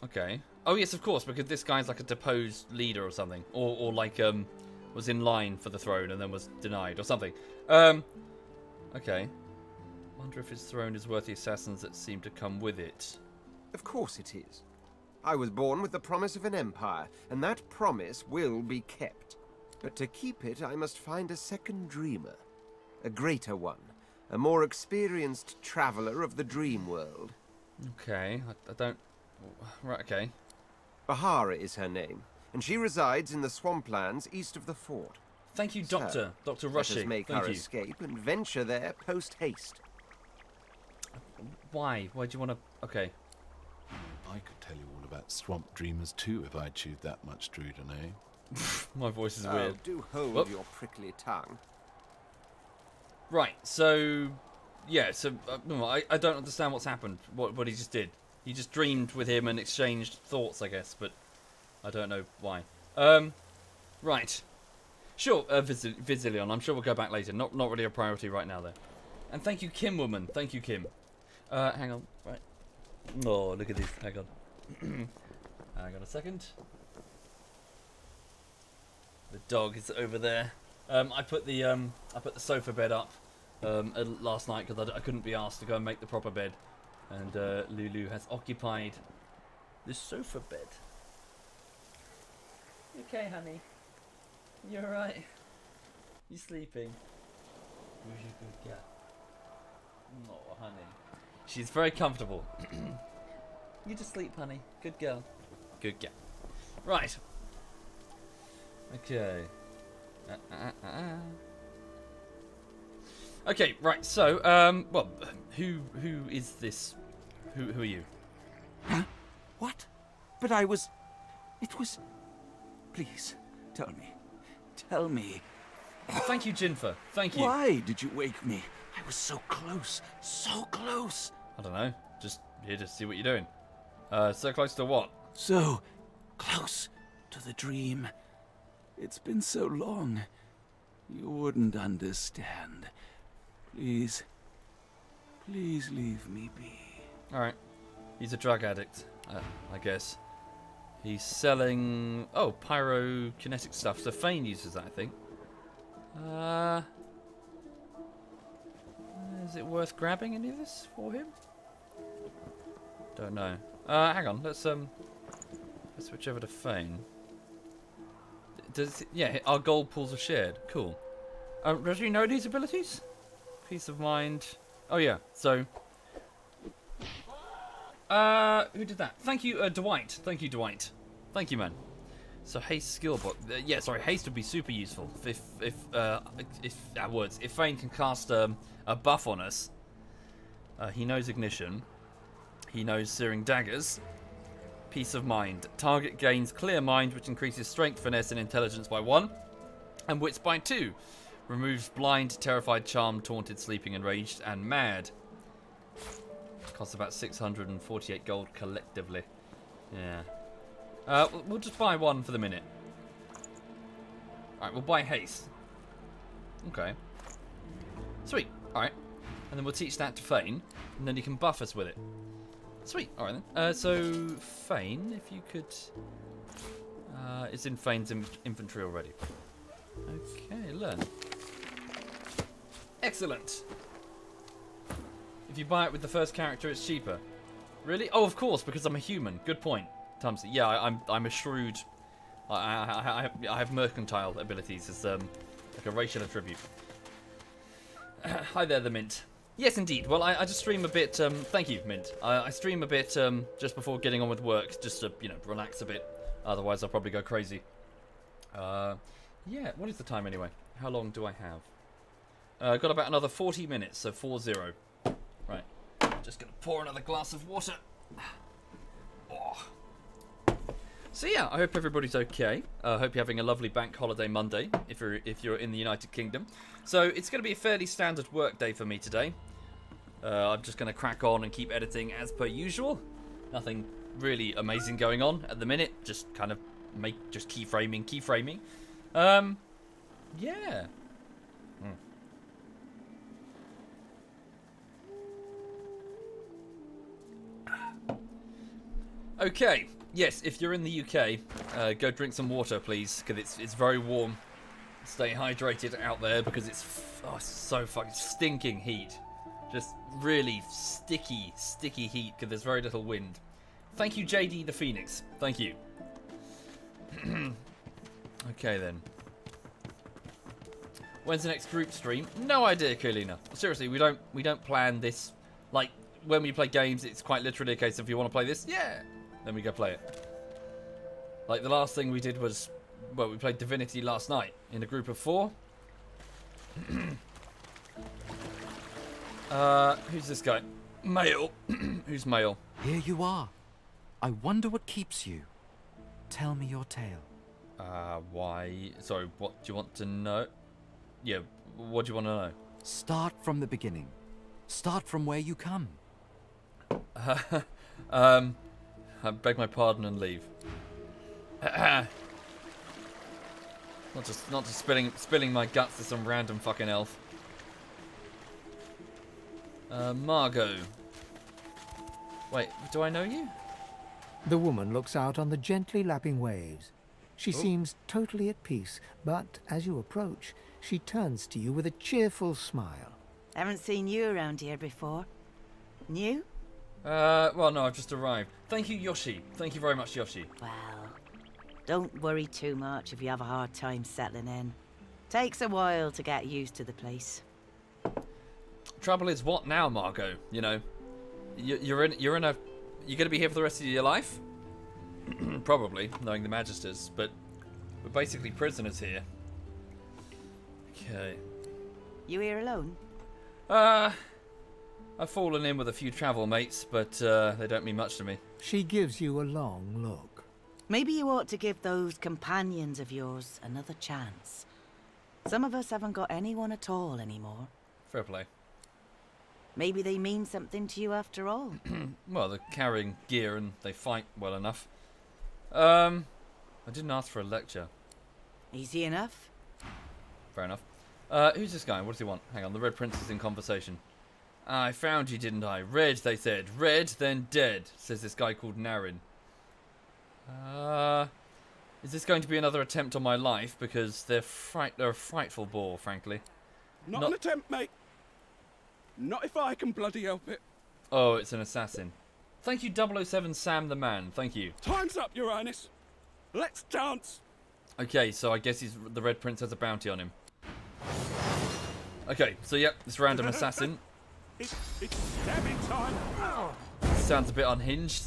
Okay. Oh, yes, of course, because this guy's like a deposed leader or something. Or like, was in line for the throne and then was denied or something. Okay. Wonder if his throne is worth the assassins that seem to come with it. Of course it is. I was born with the promise of an empire, and that promise will be kept. But to keep it, I must find a second dreamer. A greater one. A more experienced traveler of the dream world. Okay, I don't... Right, okay. Bahara is her name, and she resides in the swamplands east of the fort. Thank you, Doctor. Dr. Rushing. Let us make our escape and venture there post-haste. Why? Why do you want to... Okay. I could tell you all about swamp dreamers too if I chewed that much, Druden, eh? My voice is weird. Oh, do hold your prickly tongue. Right, so... Yeah, so... I don't understand what's happened, what he just did. He just dreamed with him and exchanged thoughts, I guess, but... I don't know why. Right. Sure, Vizillion, I'm sure we'll go back later. Not really a priority right now, though. And thank you, Kim Woman. Thank you, Kim. Hang on. Right. Oh, look at this. Hang on. Hang on a second. The dog is over there. I put the sofa bed up last night because I couldn't be asked to go and make the proper bed, and Lulu has occupied the sofa bed. You okay, honey? You alright? You sleeping? Who's your good cat? Oh, honey. She's very comfortable. You just sleep, honey. Good girl. Good girl. Right. Okay. Okay, right, so, well, who is this? Who are you? Huh? What? But I was... It was... Please, tell me. Tell me. Thank you, Jinfer. Thank you. Why did you wake me? I was so close. So close. I don't know. Just here to see what you're doing. So close to what? So close to the dream. It's been so long. You wouldn't understand. Please. Please leave me be. Alright. He's a drug addict, I guess. He's selling... Oh, pyrokinetic stuff. So Fane uses that, I think. Is it worth grabbing any of this for him? Don't know. Hang on. Let's switch over to Fane. Yeah, our gold pools are shared. Cool. Does he know these abilities? Peace of mind. Oh yeah. So. Who did that? Thank you, Dwight. Thank you, Dwight. Thank you, man. So haste skill bot. Yeah, sorry. Haste would be super useful if Fane can cast a buff on us. He knows ignition. He knows searing daggers. Peace of mind. Target gains clear mind, which increases strength, finesse, and intelligence by 1, and wits by 2. Removes blind, terrified, charmed, taunted, sleeping, enraged, and mad. Costs about 648 gold collectively. Yeah. We'll just buy 1 for the minute. Alright, we'll buy haste. Okay. Sweet. Alright. And then we'll teach that to Fane, and then he can buff us with it. Sweet. Alright then. So, Fane, if you could... it's in Fane's inventory already. Okay, learn. Excellent. If you buy it with the first character, it's cheaper. Really? Oh, of course, because I'm a human. Good point, Tumsy. Yeah, I'm a shrewd... I have mercantile abilities as like a racial attribute. Hi there, the Mint. Yes, indeed. Well, I just stream a bit... thank you, Mint. I stream a bit just before getting on with work, just to, you know, relax a bit. Otherwise, I'll probably go crazy. Yeah, what is the time anyway? How long do I have? Got about another 40 minutes, so 4-0. Right, just gonna pour another glass of water. Oh. So yeah, I hope everybody's okay. I hope you're having a lovely bank holiday Monday if you're in the United Kingdom. So it's going to be a fairly standard work day for me today. I'm just going to crack on and keep editing as per usual. Nothing really amazing going on at the minute. Just kind of just keyframing. Yeah. Okay. Yes, if you're in the UK, go drink some water, please, because it's very warm. Stay hydrated out there because it's so fucking stinking heat. Just really sticky heat because there's very little wind. Thank you, JD the Phoenix. Thank you. Okay then. When's the next group stream? No idea, Kalina. Seriously, we don't plan this. Like when we play games, it's quite literally a case of if you want to play this, yeah. Then we go play it. Like the last thing we did was, well, we played Divinity last night in a group of 4. Who's this guy? Male. Who's male? Here you are. I wonder what keeps you. Tell me your tale. Why? Sorry, what do you want to know? Yeah, what do you want to know? Start from the beginning. Start from where you come. I beg my pardon and leave. Not just spilling my guts to some random fucking elf. Margot. Wait, do I know you? The woman looks out on the gently lapping waves. She seems totally at peace, but as you approach, she turns to you with a cheerful smile. Haven't seen you around here before. New? Well, no, I've just arrived. Thank you, Yoshi. Thank you very much, Yoshi. Well, don't worry too much if you have a hard time settling in. Takes a while to get used to the place. Trouble is, what now, Margot? You know, you're gonna be here for the rest of your life. Probably, knowing the Magisters, but we're basically prisoners here. Okay. You here alone? I've fallen in with a few travel mates, but they don't mean much to me. She gives you a long look. Maybe you ought to give those companions of yours another chance. Some of us haven't got anyone at all anymore. Fair play. Maybe they mean something to you after all. Well, they're carrying gear and they fight well enough. I didn't ask for a lecture. Easy enough. Fair enough. Who's this guy? What does he want? Hang on, the Red Prince is in conversation. I found you, didn't I? Red, they said. Red, then dead, says this guy called Narin. Is this going to be another attempt on my life? Because they're a frightful bore, frankly. Not an attempt, mate. Not if I can bloody help it. Oh, it's an assassin. Thank you, 007 Sam the Man. Thank you. Time's up, Your Highness. Let's dance. Okay, so I guess the Red Prince has a bounty on him. Okay, so yep, this random assassin. It's stabbing time. Sounds a bit unhinged.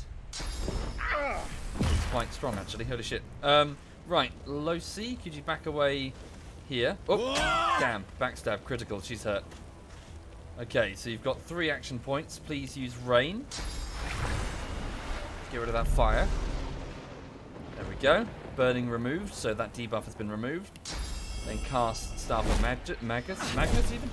It's quite strong, actually. Holy shit. Right, Losi, could you back away here? Oh, damn. Backstab, critical. She's hurt. Okay, so you've got 3 action points. Please use rain. Get rid of that fire. There we go. Burning removed, so that debuff has been removed. Then cast Staff of Magnus even?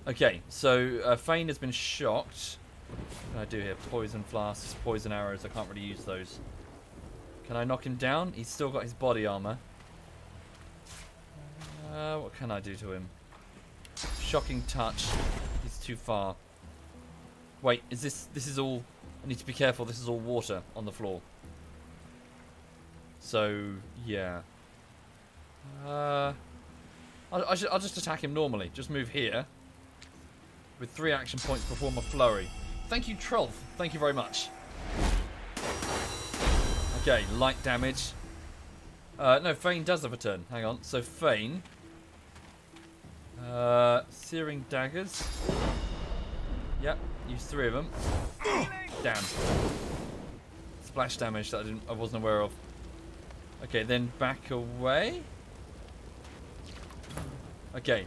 Okay, so Fane has been shocked. What can I do here? Poison flasks, poison arrows. I can't really use those. Can I knock him down? He's still got his body armor. What can I do to him? Shocking touch. He's too far. Wait, this is all... I need to be careful. This is all water on the floor. So, yeah. I'll just attack him normally. Just move here. With 3 action points, perform a flurry. Thank you, Trolf. Thank you very much. Okay, light damage. No, Fane does have a turn. Hang on. So, Fane. Searing daggers. Yep, use 3 of them. Damn. Splash damage that I wasn't aware of. Okay, then back away. Okay.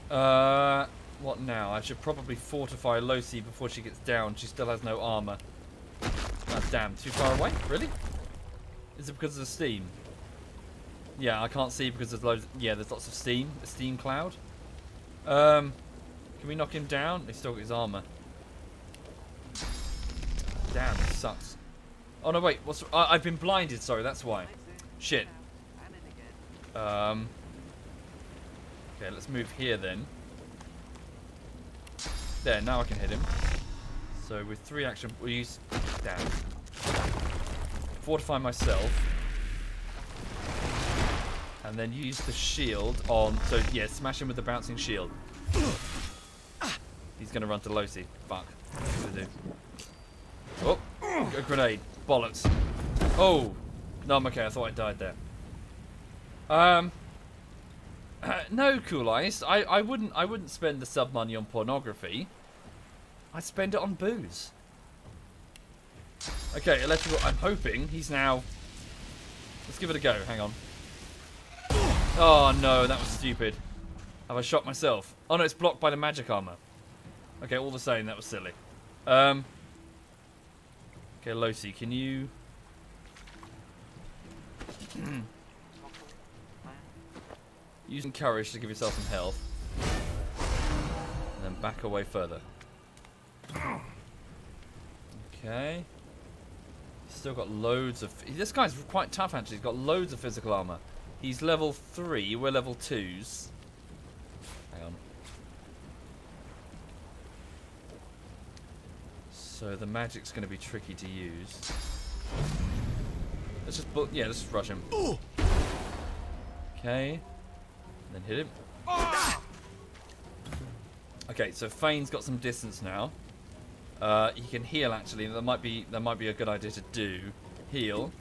What now? I should probably fortify Losi before she gets down. She still has no armor. Ah, damn, too far away? Really? Is it because of the steam? Yeah, I can't see because there's loads. Yeah, there's lots of steam. A steam cloud. Can we knock him down? He's still got his armor. Damn, this sucks. Oh no, wait. What's? I've been blinded. Sorry, that's why. Shit. Okay, let's move here then. There, now I can hit him. So with 3 action, we'll use. Damn. Fortify myself. And then use the shield on. So yeah, smash him with the bouncing shield. He's gonna run to Losi. Fuck. What's he gonna do? Oh, a grenade. Bollocks. Oh, no, I'm okay. I thought I died there. No, Cool Ice. I wouldn't spend the sub money on pornography. I'd spend it on booze. Okay, electrical. I'm hoping he's now. Let's give it a go. Hang on. Oh no, that was stupid. Have I shot myself? Oh no, it's blocked by the magic armor. Okay, all the same, that was silly. Okay, Losi, can you... use some courage to give yourself some health. And then back away further. Okay. He's still got loads of... This guy's quite tough, actually. He's got loads of physical armor. He's level 3, we're level 2s. Hang on. So the magic's going to be tricky to use. Let's just... Yeah, let's just rush him. Okay. And then hit him. Okay, so Fane's got some distance now. He can heal, actually. That might be a good idea to do. Heal.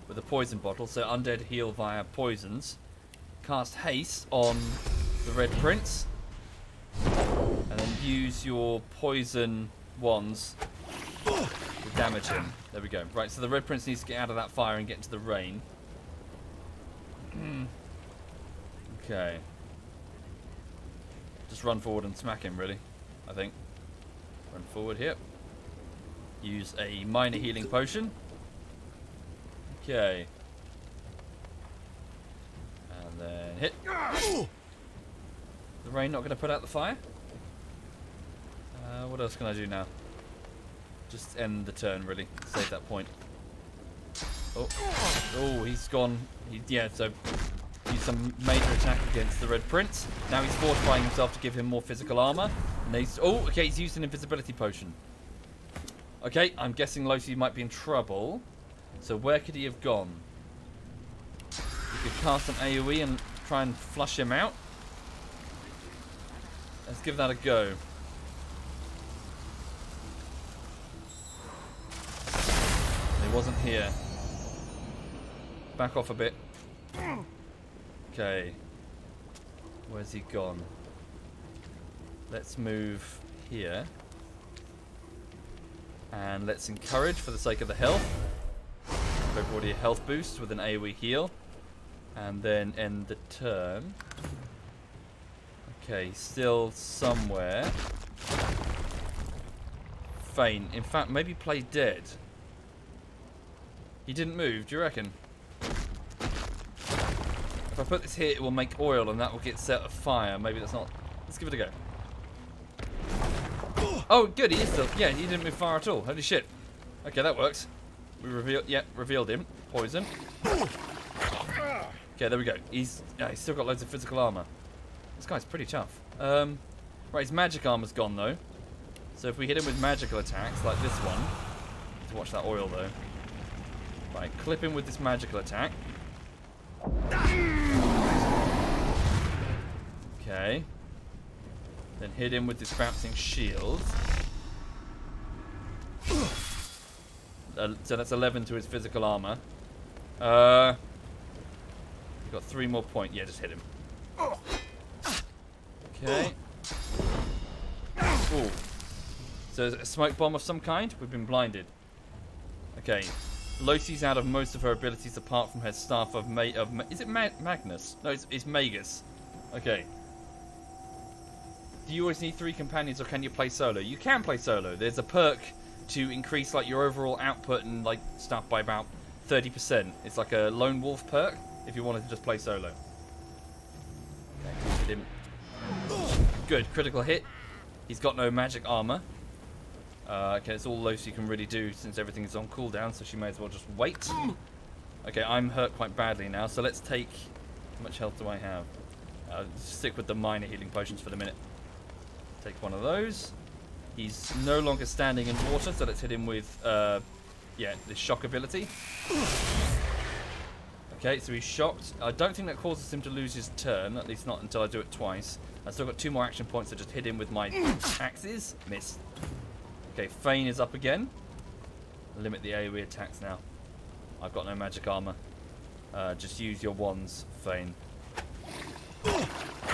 With a poison bottle, so undead heal via poisons. Cast haste on the Red Prince. And then use your poison wands to damage him. There we go. Right, so the Red Prince needs to get out of that fire and get into the rain. Okay. Just run forward and smack him, really, I think. Run forward here. Use a minor healing potion. Okay. And then hit. The rain not going to put out the fire? What else can I do now? Just end the turn, really. Save that point. Oh, oh, he's gone. Yeah, so use some major attack against the Red Prince. Now he's fortifying himself to give him more physical armor. And he's, oh, okay, he's used an invisibility potion. Okay, I'm guessing Losi might be in trouble. So where could he have gone? You could cast an AoE and try and flush him out. Let's give that a go. He wasn't here. Back off a bit. Okay. Where's he gone? Let's move here. And let's encourage for the sake of the health. Give everybody a health boost with an AoE heal. And then end the turn. Okay, still somewhere. Fane. In fact, maybe play dead. He didn't move, do you reckon? If I put this here, it will make oil and that will get set afire. Maybe that's not... Let's give it a go. Oh, good, he is still... Yeah, he didn't move far at all. Holy shit. Okay, that works. We revealed... Yeah, revealed him. Poison. Okay, there we go. He's still got loads of physical armor. This guy's pretty tough. Right, his magic armor's gone, though. So if we hit him with magical attacks, like this one... Let's watch that oil, though. Right, clip him with this magical attack. Okay. Then hit him with this bouncing shield. So that's 11 to his physical armor. You've got 3 more points. Yeah, just hit him. Okay. Ooh. So a smoke bomb of some kind? We've been blinded. Okay. Losi's out of most of her abilities apart from her staff of is it Magnus? No, it's Magus. Okay. Do you always need 3 companions, or can you play solo? You can play solo. There's a perk to increase like your overall output and like stuff by about 30%. It's like a lone wolf perk if you wanted to just play solo. Okay, hit him. Good, critical hit. He's got no magic armor. Okay, it's all Lucy can really do since everything is on cooldown, so she may as well just wait. Okay, I'm hurt quite badly now, so let's take... How much health do I have? Stick with the minor healing potions for the minute. Take one of those. He's no longer standing in water, so let's hit him with, yeah, the shock ability. Okay, so he's shocked. I don't think that causes him to lose his turn, at least not until I do it twice. I've still got 2 more action points to just hit him with my axes. Miss. Okay, Feign is up again. Limit the AoE attacks now. I've got no magic armor. Just use your wands, Feign. There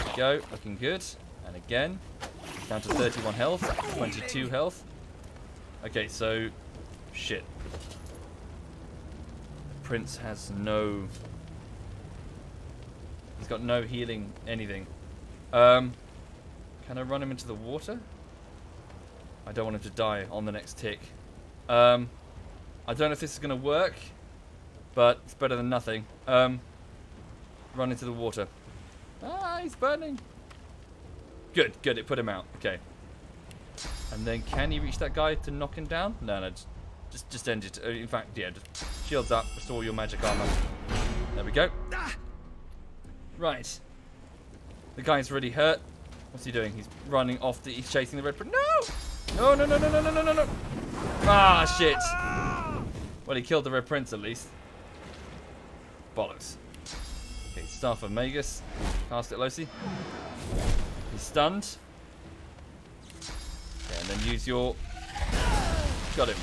we go, looking good. And again, down to 31 health, 22 health. Okay, so, shit. The prince has no... He's got no healing anything. Can I run him into the water? I don't want him to die on the next tick. I don't know if this is going to work, but it's better than nothing. Run into the water. Ah, he's burning. Good, good, it put him out. Okay. And then can he reach that guy to knock him down? No, no, just end it. In fact, yeah, just shields up, restore your magic armor. There we go. Right. The guy's really hurt. What's he doing? He's running off. He's chasing the red prince. No! No, no, no, no, no, no, no, no, no. Ah, shit. Well, he killed the red prince at least. Bollocks. Okay, Staff of Magus. Cast it, Lucy. He's stunned. Okay, and then use your... Got him.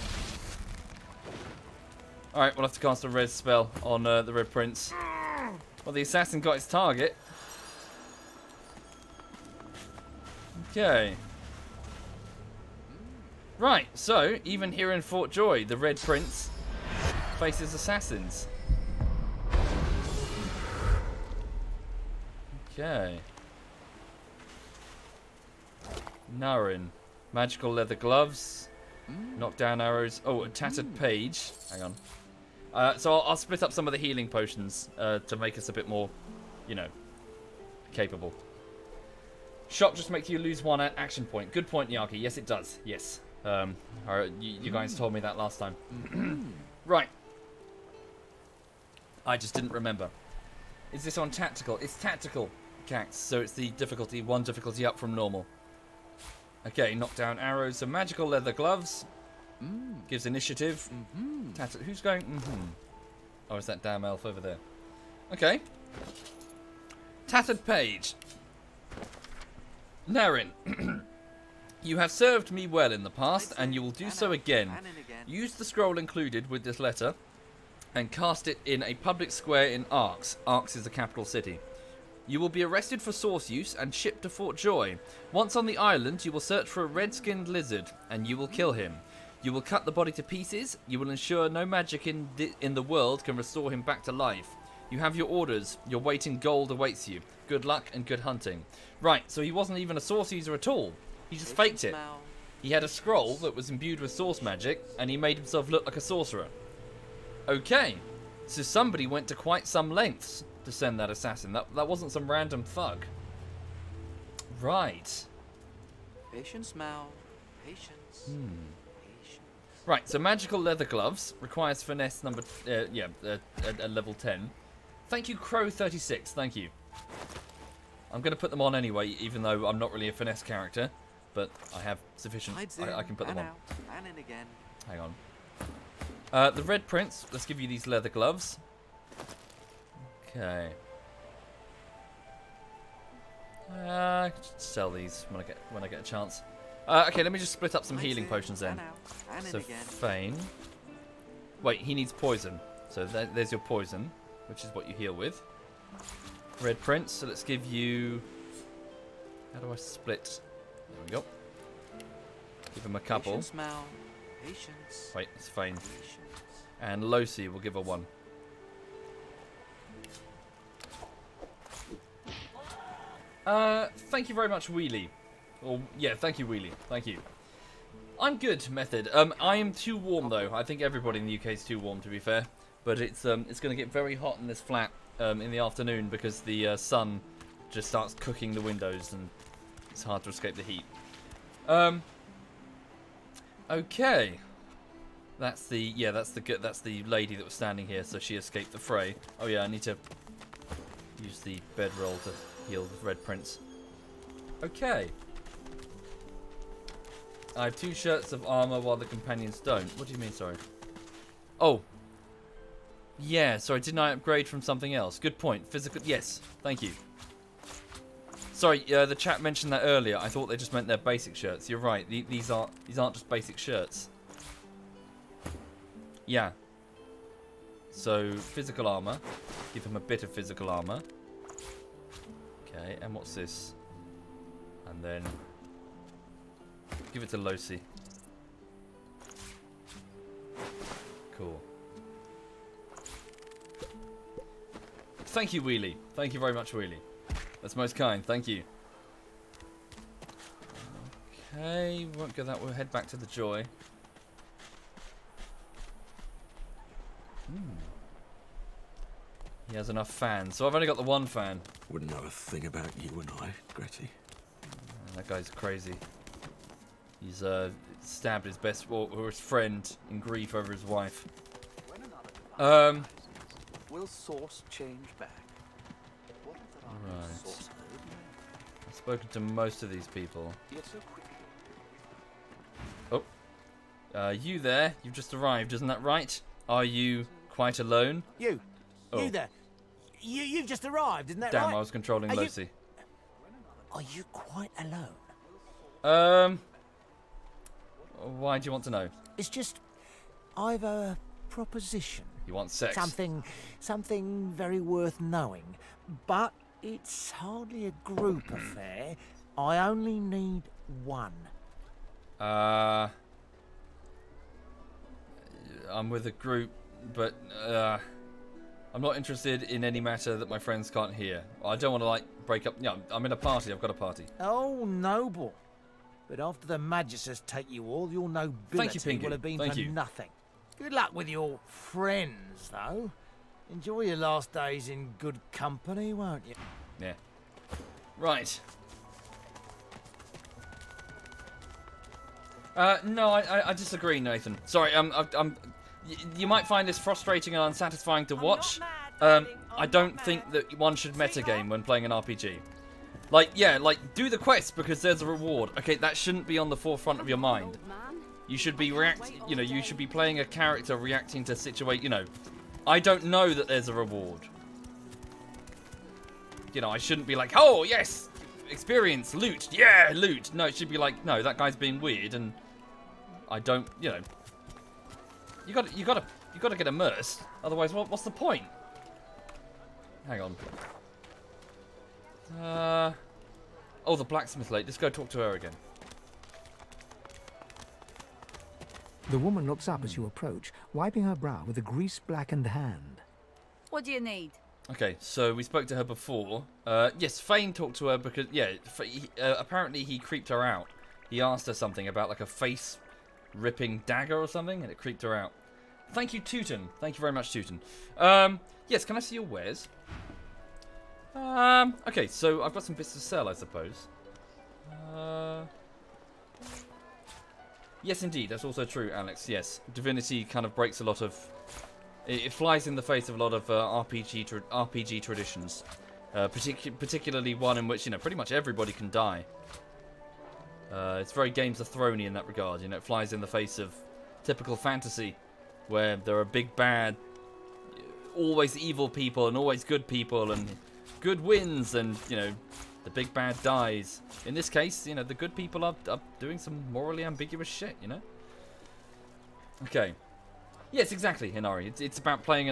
Alright, we'll have to cast a res spell on the red prince. Well, the assassin got his target. Okay. Right, so, even here in Fort Joy, the Red Prince faces assassins. Okay. Narin. Magical leather gloves. Knockdown arrows. Oh, a tattered page. Hang on. So I'll split up some of the healing potions to make us a bit more, you know, capable. Shock just makes you lose 1 action point. Good point, Yagi. Yes, it does. Yes. You guys told me that last time. Right. I just didn't remember. Is this on tactical? It's tactical, Cax. So it's the difficulty, 1 difficulty up from normal. Okay, knockdown arrows. So magical leather gloves. Gives initiative. Who's going? Oh, it's that damn elf over there. Okay. Tattered page. Narin. You have served me well in the past, and you will do so again. Use the scroll included with this letter and cast it in a public square in Arx. Arx is the capital city. You will be arrested for source use and shipped to Fort Joy. Once on the island, you will search for a red-skinned lizard, and you will kill him. You will cut the body to pieces. You will ensure no magic in the world can restore him back to life. You have your orders. Your weight in gold awaits you. Good luck and good hunting. Right, so he wasn't even a source user at all. He just faked it. He had a scroll that was imbued with source magic, and he made himself look like a sorcerer. Okay, so somebody went to quite some lengths to send that assassin. That wasn't some random thug. Right. Patience, Mal. Patience. Right, so magical leather gloves requires finesse number, level 10. Thank you, Crow36. Thank you. I'm going to put them on anyway, even though I'm not really a finesse character, but I have sufficient. I can put them on. And in again. Hang on. The Red Prince. Let's give you these leather gloves. Okay. Sell these when I get a chance. Okay, let me just split up some healing potions then. So Feign. Wait, he needs poison. So there's your poison, which is what you heal with. Red Prince. So let's give you. How do I split? There we go. Give him a couple. Patience, Mal. Patience. Wait, it's Feign. And Losi will give her 1. Thank you very much, Wheelie. Or, yeah, thank you, Wheelie. Thank you. I'm good, Method. I am too warm, though. I think everybody in the UK is too warm, to be fair. But it's going to get very hot in this flat in the afternoon because the sun just starts cooking the windows and it's hard to escape the heat. Okay. That's the lady that was standing here, so she escaped the fray. Oh yeah, I need to use the bedroll to heal the Red Prince. Okay. I have 2 shirts of armor while the companions don't. What do you mean, sorry? Oh. Yeah, sorry, didn't I upgrade from something else? Good point. Physical, yes, thank you. Sorry, the chat mentioned that earlier. I thought they just meant their basic shirts. You're right. These aren't just basic shirts. Yeah. So physical armor. Give him a bit of physical armor. Okay, and what's this? And then give it to Losi. Cool. Thank you, Wheelie. Thank you very much, Wheelie. That's most kind. Thank you. Okay, won't go that way. We'll head back to the Joy. He has enough fans. So I've only got the 1 fan. Wouldn't know a thing about you and I, Gretty. That guy's crazy. He's stabbed his best or his friend in grief over his wife. Will source change back? Right. I've spoken to most of these people. Oh. You there? You've just arrived, isn't that right? Are you quite alone? You. Oh. You there. You've just arrived, isn't that Damn, right? I was controlling Losi. Are you quite alone? Why do you want to know? It's just, I've a proposition. You want sex? Something very worth knowing. But it's hardly a group affair. I only need 1. I'm with a group, but I'm not interested in any matter that my friends can't hear. I don't want to, like, break up. Yeah, I'm in a party. I've got a party. Oh, noble. But after the Magisters take you all, your nobility will have been for nothing. Good luck with your friends, though. Enjoy your last days in good company, won't you? Yeah. Right. No, I disagree, Nathan. Sorry, you might find this frustrating and unsatisfying to watch. I don't think that one should metagame when playing an RPG. Like, yeah, like, do the quest because there's a reward. Okay, that shouldn't be on the forefront of your mind. You should be you should be playing a character reacting to I don't know that there's a reward. I shouldn't be like, oh, yes, experience, loot, yeah, loot. No, it should be like, no, that guy's being weird and I don't, you gotta get immersed. Otherwise, what's the point? Hang on. Oh, the blacksmith lady. Let's go talk to her again. The woman looks up as you approach, wiping her brow with a grease-blackened hand. What do you need? Okay, so we spoke to her before. Yes, Fane talked to her because, yeah, apparently he creeped her out. He asked her something about, like, a face-ripping dagger or something, and it creeped her out. Thank you, Teuton. Thank you very much, Teuton. Yes, can I see your wares? Okay, so I've got some bits to sell, I suppose. Yes, indeed, that's also true, Alex. Yes, Divinity kind of breaks a lot of... It flies in the face of a lot of RPG traditions. Particularly one in which, pretty much everybody can die. It's very Games of Thrones in that regard, it flies in the face of typical fantasy, where there are big bad, always evil people and always good people, and good wins, and, the big bad dies. In this case, the good people are doing some morally ambiguous shit, Okay. Yes, exactly, Hinari. It's about playing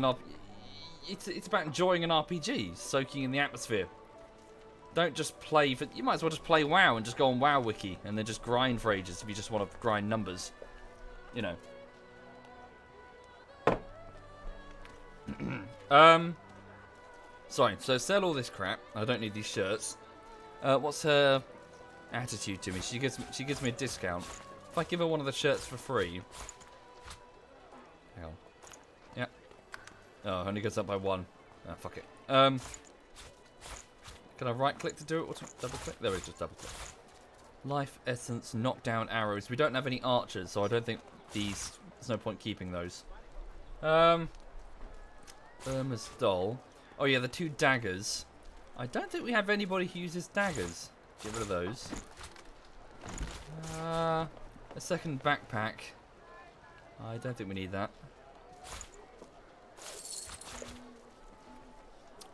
it's about enjoying an RPG, soaking in the atmosphere. Don't just play for... You might as well just play WoW and just go on WoW Wiki and then just grind for ages if you just want to grind numbers. Sorry, so sell all this crap. I don't need these shirts. What's her attitude to me? She gives me a discount. If I give her one of the shirts for free. Hang on. Yeah. Oh, it only goes up by 1. Ah, fuck it. Can I right click to do it or to double click? There we go, just double click. Life essence, knockdown arrows. We don't have any archers, so I don't think there's no point keeping those. Irma's doll. Oh yeah, the 2 daggers. I don't think we have anybody who uses daggers. Get rid of those. A second backpack. I don't think we need that.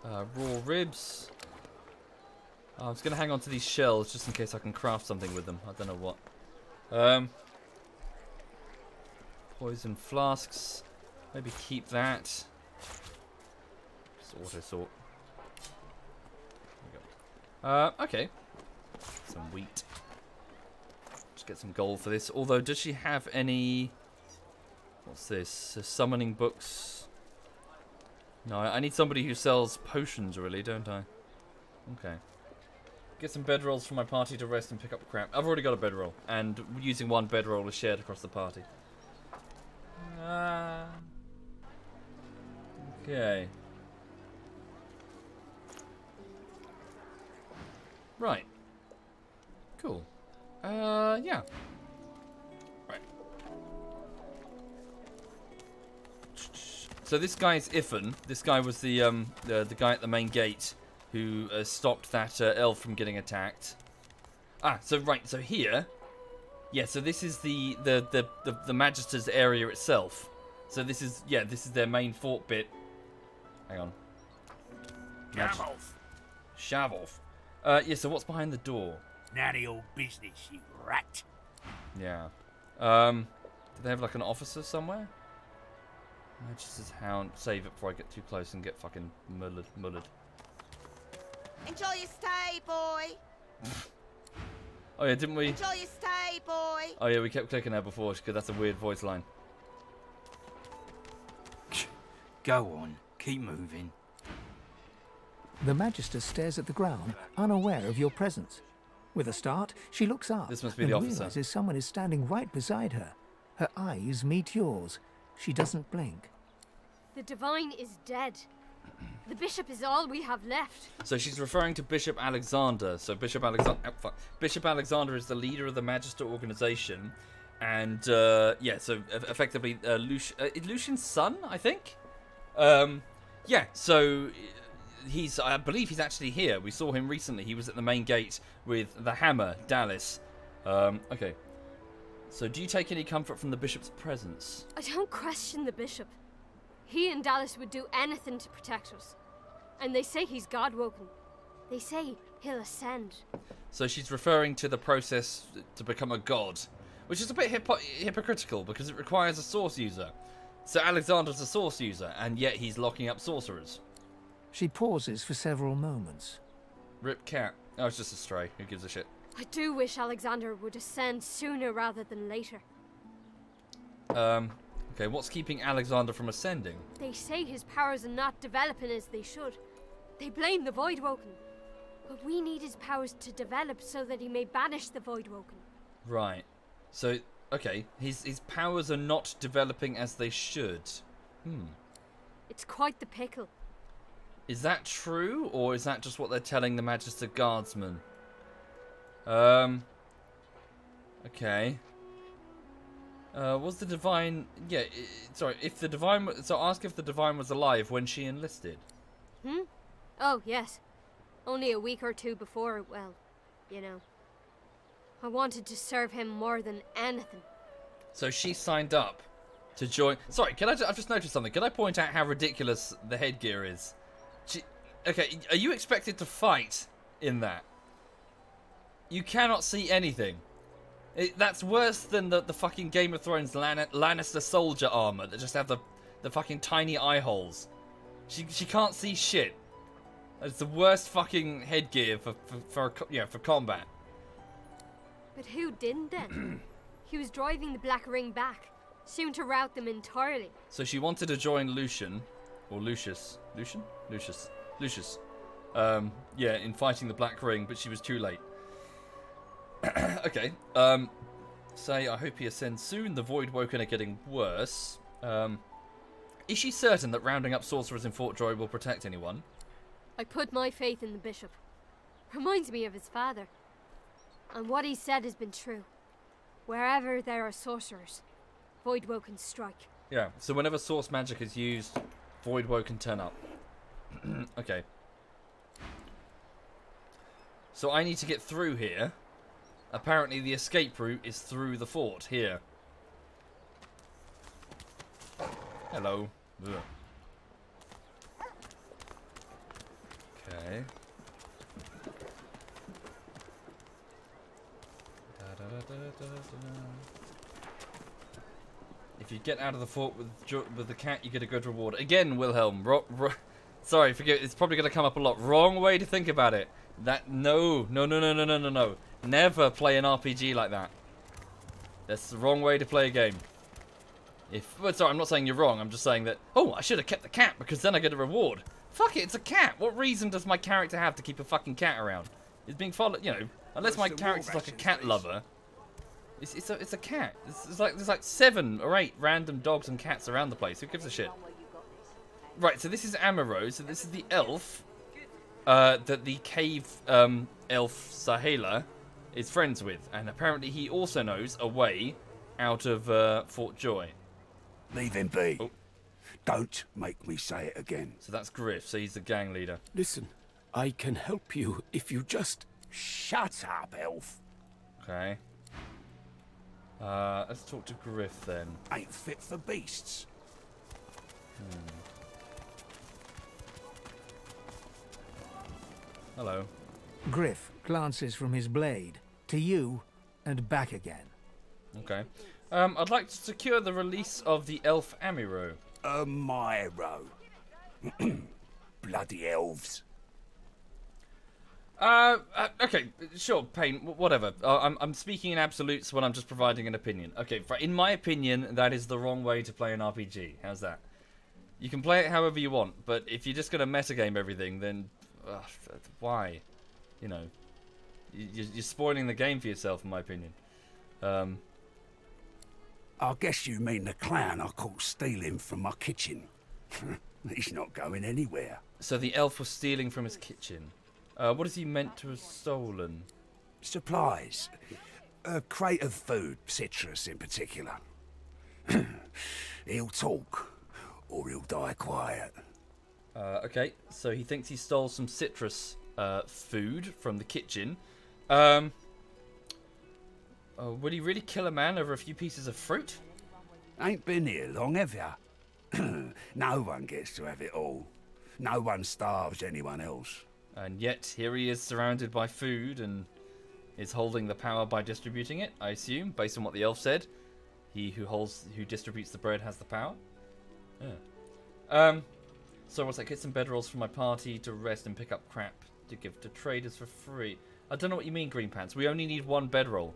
Raw ribs. I was going to hang on to these shells just in case I can craft something with them. I don't know what. Poison flasks. Maybe keep that. Just auto sort. There we go. Okay. Some wheat. Just get some gold for this. Although, does she have any... What's this? Summoning books. No, I need somebody who sells potions, really, don't I? Okay. Get some bedrolls for my party to rest and pick up crap. I've already got a bedroll, and using 1 bedroll is shared across the party. Okay. Right. Cool. Yeah. Right. So this guy's Ifan. This guy was the guy at the main gate who stopped that elf from getting attacked. Ah, so right, so here, yeah, so this is the Magister's area itself. So this is their main fort bit. Hang on. Shavov. Yeah, so what's behind the door? None of your business, you rat. Yeah. Do they have like an officer somewhere? Magister's hound. Save it before I get too close and get fucking mullered. Enjoy your stay, boy. Oh yeah, didn't we? Enjoy your stay, boy. Oh yeah, we kept clicking her before because that's a weird voice line. Go on, keep moving. The Magister stares at the ground, unaware of your presence. With a start, she looks up This must be and the officer. realizes someone is standing right beside her. Her eyes meet yours. She doesn't blink. The Divine is dead. The Bishop is all we have left. So she's referring to Bishop Alexander. So Bishop Alexander is the leader of the Magister organization, and yeah, so effectively Lucian's son, I think. Yeah, so I believe he's actually here. We saw him recently. He was at the main gate with the hammer, Dallas. Okay. So do you take any comfort from the Bishop's presence? I don't question the Bishop. He and Dallas would do anything to protect us. And they say he's God-woken. They say he'll ascend. So she's referring to the process to become a god, which is a bit hypocritical because it requires a source user. So Alexander's a source user, and yet he's locking up sorcerers. She pauses for several moments. Rip cat. Oh, it's just a stray. Who gives a shit? I do wish Alexander would ascend sooner rather than later. Okay, what's keeping Alexander from ascending? They say his powers are not developing as they should. They blame the Voidwoken. But we need his powers to develop so that he may banish the Voidwoken. Right. So, okay, his powers are not developing as they should. It's quite the pickle. Is that true, or is that just what they're telling the Magister Guardsmen? Okay. Was the Divine... Yeah, sorry, if the Divine... So ask if the Divine was alive when she enlisted. Oh, yes. Only a week or two before, well, you know. I wanted to serve him more than anything. So she signed up to join... Sorry, I've just noticed something. Can I point out how ridiculous the headgear is? Okay, are you expected to fight in that? You cannot see anything. That's worse than the fucking Game of Thrones Lannister soldier armor that just have the fucking tiny eye holes. She can't see shit. It's the worst fucking headgear for combat. But who didn't then? He was driving the Black Ring back, soon to rout them entirely. So she wanted to join Lucian, or Lucius. Lucian? Lucius. Yeah, in fighting the Black Ring, but she was too late. Okay. Say, I hope he ascends soon. The Voidwoken are getting worse. Is she certain that rounding up sorcerers in Fort Joy will protect anyone? I put my faith in the bishop. Reminds me of his father. And what he said has been true. Wherever there are sorcerers, Voidwoken strike. Yeah, so whenever source magic is used, Voidwoken turn up. Okay. So I need to get through here. Apparently the escape route is through the fort, here. Hello. Ugh. Okay. If you get out of the fort with the cat, you get a good reward. Again, Wilhelm. Sorry, forget. It's probably going to come up a lot. Wrong way to think about it. No. Never play an RPG like that. That's the wrong way to play a game. Well, sorry, I'm not saying you're wrong. I'm just saying that. Oh, I should have kept the cat because then I get a reward. Fuck it, it's a cat. What reason does my character have to keep a fucking cat around? It's being followed, you know. Unless my character's like a cat lover. It's a cat. There's like 7 or 8 random dogs and cats around the place. Who gives a shit? Right, so this is Amaro. So this is the elf that the cave elf Sahela is friends with, and apparently he also knows a way out of Fort Joy. Leave him be. Oh. Don't make me say it again. So that's Griff. So he's the gang leader. Listen, I can help you if you just shut up, elf. Okay. Let's talk to Griff then. Ain't fit for beasts. Hello. Griff glances from his blade to you and back again. Okay. I'd like to secure the release of the elf Amiro. Amiro. Bloody elves. Okay, sure, Payne, whatever. I'm speaking in absolutes when I'm just providing an opinion. Okay, in my opinion, that is the wrong way to play an RPG. How's that? You can play it however you want, but if you're just going to metagame everything, then why? You know, you're spoiling the game for yourself, in my opinion. I guess you mean the clown I caught stealing from my kitchen. He's not going anywhere. So the elf was stealing from his kitchen. What is he meant to have stolen? Supplies. A crate of food, citrus in particular. He'll talk, or he'll die quiet. Okay, so he thinks he stole some citrus food from the kitchen. Would he really kill a man over a few pieces of fruit? Ain't been here long, have ya? No one gets to have it all. No one starves anyone else. And yet, here he is surrounded by food and is holding the power by distributing it, I assume, based on what the elf said. He who distributes the bread has the power. Yeah. So what's that? Get some bedrolls for my party to rest and pick up crap to give to traders for free. I don't know what you mean, Green Pants. We only need 1 bedroll.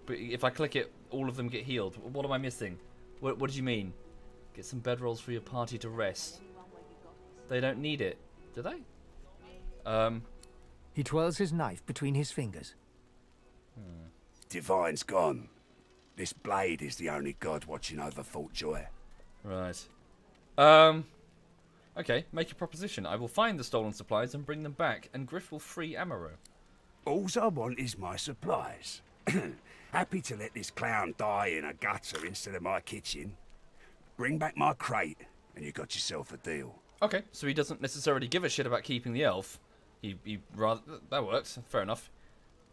But if I click it, all of them get healed. What am I missing? What did you mean? Get some bedrolls for your party to rest. They don't need it, do they? He twirls his knife between his fingers. Divine's gone. This blade is the only god watching over Fort Joy. Right. Okay, make a proposition. I will find the stolen supplies and bring them back, and Griff will free Amaro. All I want is my supplies. Happy to let this clown die in a gutter instead of my kitchen. Bring back my crate, and you got yourself a deal. Okay, so he doesn't necessarily give a shit about keeping the elf. He rather... That works. Fair enough.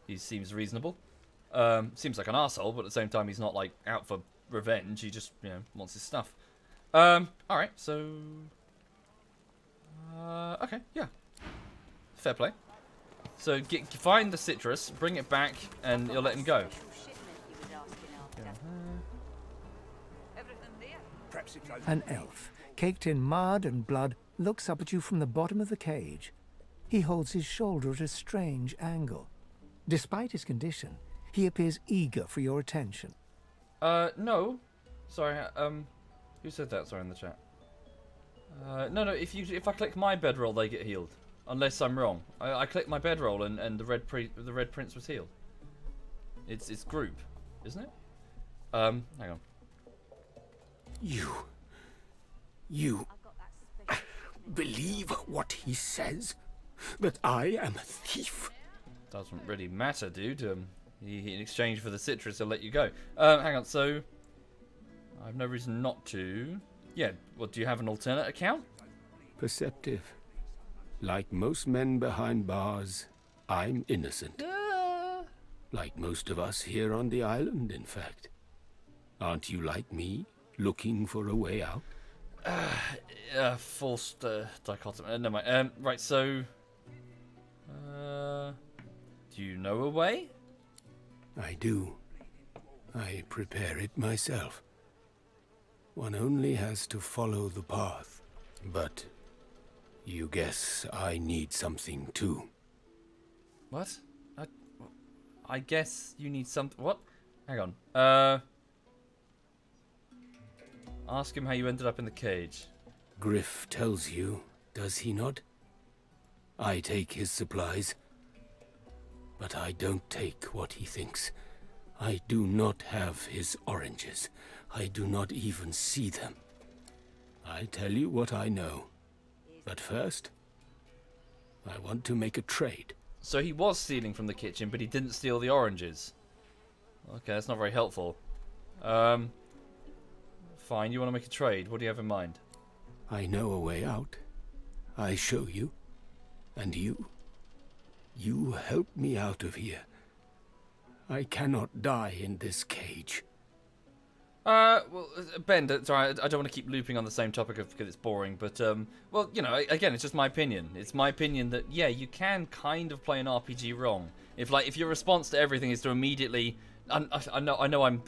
He seems reasonable. Seems like an arsehole, but at the same time he's not, like, out for revenge. He just, you know, wants his stuff. Alright, so... okay, yeah. Fair play. So find the citrus, bring it back, and you'll let him go. An elf, caked in mud and blood, looks up at you from the bottom of the cage. He holds his shoulder at a strange angle. Despite his condition, he appears eager for your attention. No. Sorry, who said that? Sorry, in the chat. No, if I click my bedroll, they get healed. Unless I'm wrong. I clicked my bedroll and the red prince was healed. It's group, isn't it? Hang on. You believe what he says? That I am a thief? Doesn't really matter, dude. In exchange for the citrus, I'll let you go. Hang on, so I have no reason not to. Yeah, well, do you have an alternate account? Perceptive. Like most men behind bars, I'm innocent. Like most of us here on the island, in fact. Aren't you like me, looking for a way out? False dichotomy. Never mind. Right, so... do you know a way? I do. I prepare it myself. One only has to follow the path. But you guess I need something too. What? I guess you need something. What? Hang on. Ask him how you ended up in the cage. Griff tells you, does he not? I take his supplies. But I don't take what he thinks. I do not have his oranges. I do not even see them. I tell you what I know. But first, I want to make a trade. So he was stealing from the kitchen, but he didn't steal the oranges. Okay, that's not very helpful. Fine, you want to make a trade. What do you have in mind? I know a way out. I show you. And you help me out of here. I cannot die in this cage. Well, Ben, sorry, I don't want to keep looping on the same topic because it's boring, but, well, you know, again, it's just my opinion. It's my opinion that, yeah, you can kind of play an RPG wrong. If your response to everything is to immediately... I know I'm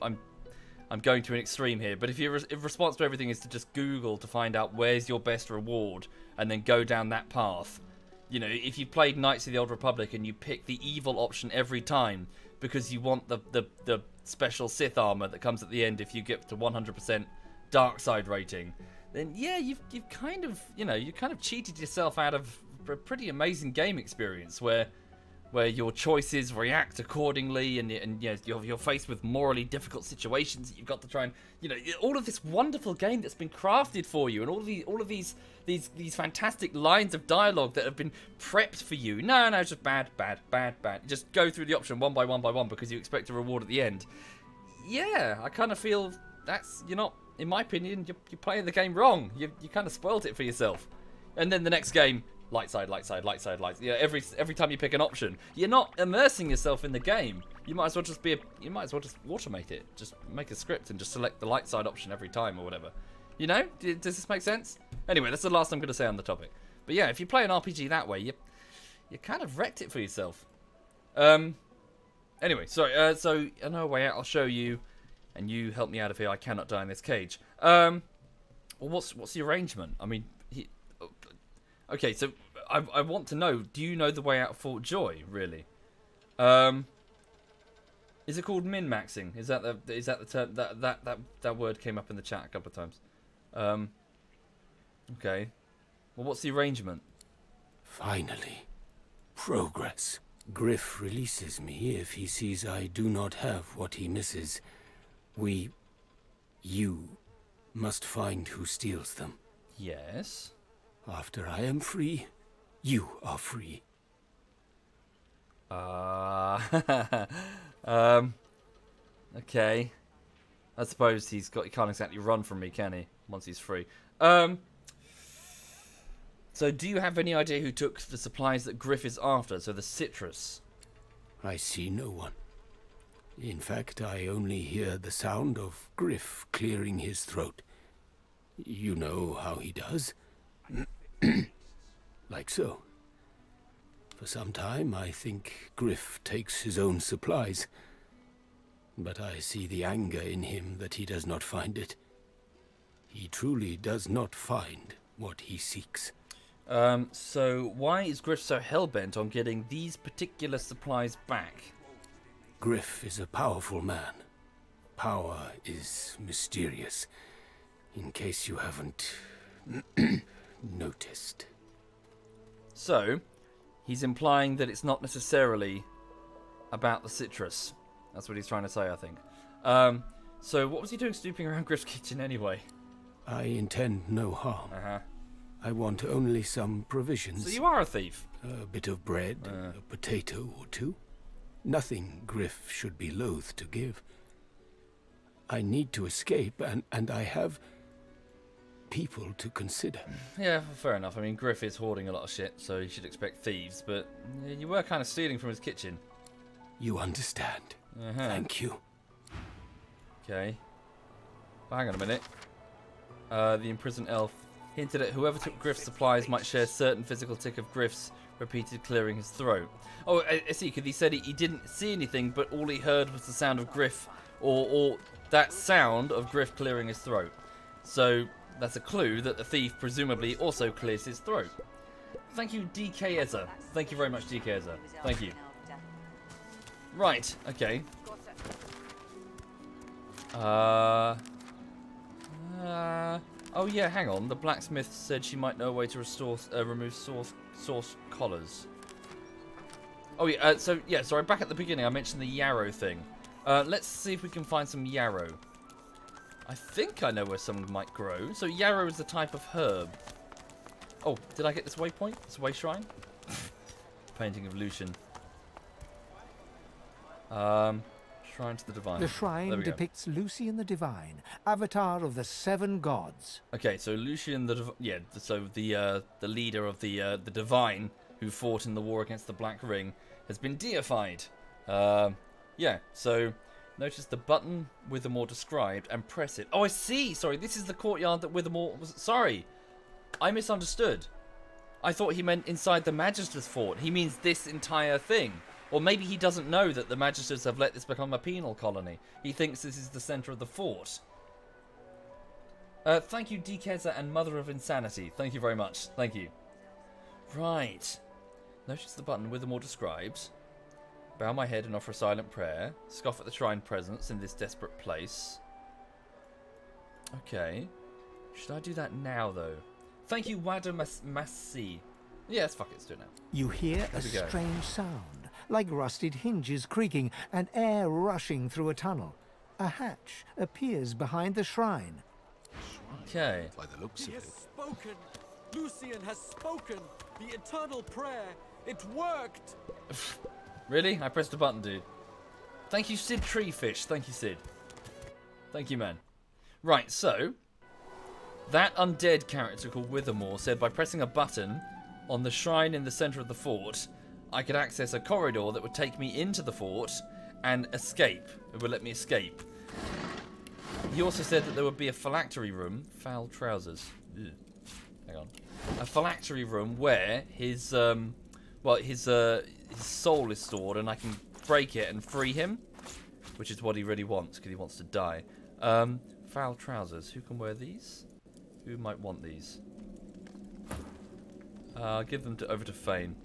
going to an extreme here, but if response to everything is to just Google to find out where's your best reward and then go down that path, you know, if you played Knights of the Old Republic and you pick the evil option every time because you want the special Sith armor that comes at the end if you get to 100% dark side rating, then yeah, you've kind of, you know, you kind of cheated yourself out of a pretty amazing game experience where your choices react accordingly, and you know, you're faced with morally difficult situations that you've got to try and, you know, all of this wonderful game that's been crafted for you, and all of these fantastic lines of dialogue that have been prepped for you. No, it's just bad. Just go through the option one by one because you expect a reward at the end. Yeah, I kind of feel you're not, in my opinion, you're playing the game wrong. You kind of spoilt it for yourself. And then the next game, light side. Yeah, every time you pick an option, you're not immersing yourself in the game. You might as well just automate it. Just make a script and just select the light side option every time or whatever. You know? Does this make sense? Anyway, that's the last I'm going to say on the topic. But yeah, if you play an RPG that way, you kind of wrecked it for yourself. Anyway, sorry. So I know a way out. I'll show you, and you help me out of here. I cannot die in this cage. Well, what's the arrangement? I mean, okay, so I want to know, do you know the way out of Fort Joy, really? Is it called min-maxing? Is that the term that word came up in the chat a couple of times? Okay. Well, what's the arrangement? Finally. Progress. Griff releases me if he sees I do not have what he misses. You must find who steals them. Yes. After I am free, you are free. Okay. I suppose he can't exactly run from me, can he? Once he's free. So do you have any idea who took the supplies that Griff is after, so the citrus? I see no one. In fact, I only hear the sound of Griff clearing his throat. You know how he does? Like so. For some time, I think Griff takes his own supplies. But I see the anger in him that he does not find it. He truly does not find what he seeks. So why is Griff so hell-bent on getting these particular supplies back? Griff is a powerful man. Power is mysterious, in case you haven't noticed. So, he's implying that it's not necessarily about the citrus. That's what he's trying to say, I think. So, what was he doing snooping around Griff's kitchen anyway? I intend no harm. Uh-huh. I want only some provisions. So you are a thief? A bit of bread, a potato or two. Nothing Griff should be loath to give. I need to escape, and I have people to consider. Yeah, fair enough. I mean, Griff is hoarding a lot of shit, so you should expect thieves, but you were kind of stealing from his kitchen. You understand. Thank you. Okay. Well, hang on a minute. The imprisoned elf hinted at whoever took Griff's supplies might share certain physical tick of Griff's repeated clearing his throat. Oh, I see, because he said he didn't see anything, but all he heard was the sound of Griff, or that sound of Griff clearing his throat. So that's a clue that the thief presumably also clears his throat. Thank you, DK Ezra. Thank you very much, DK Ezra. Thank you. Right, okay. Oh yeah, hang on. The blacksmith said she might know a way to remove source collars. Oh yeah, sorry, back at the beginning I mentioned the yarrow thing. Let's see if we can find some yarrow. I think I know where some might grow. So yarrow is a type of herb. Oh, did I get this waypoint? This way shrine? Painting of Lucian. Shrine to the Divine. The shrine depicts Lucian the Divine, avatar of the 7 gods. Okay, so Lucian the the leader of the Divine who fought in the war against the Black Ring has been deified. Yeah, so notice the button Withermore described and press it. Oh, I see. Sorry, this is the courtyard that Withermore was. Sorry, I misunderstood. I thought he meant inside the Magister's fort. He means this entire thing. Or maybe he doesn't know that the Magisters have let this become a penal colony. He thinks this is the centre of the fort. Thank you, Dekeza and Mother of Insanity. Thank you very much. Thank you. Right. Notice the button Withermore describes. Bow my head and offer a silent prayer. Scoff at the shrine presence in this desperate place. Okay. Should I do that now, though? Thank you, Wada Massi. Yes, fuck it, let's do it now. You hear a strange sound, like rusted hinges creaking and air rushing through a tunnel. A hatch appears behind the shrine. Okay. By the looks of it. He has spoken. Lucian has spoken. The eternal prayer. It worked. Really? I pressed a button, dude. Thank you, Sid Treefish. Thank you, Sid. Thank you, man. Right, so that undead character called Withermore said by pressing a button on the shrine in the centre of the fort, I could access a corridor that would take me into the fort and escape. It would let me escape. He also said that there would be a phylactery room, foul trousers. Ugh. Hang on. A phylactery room where his soul is stored, and I can break it and free him, which is what he really wants because he wants to die. Foul trousers. Who can wear these? Who might want these? I'll give them over to Fane.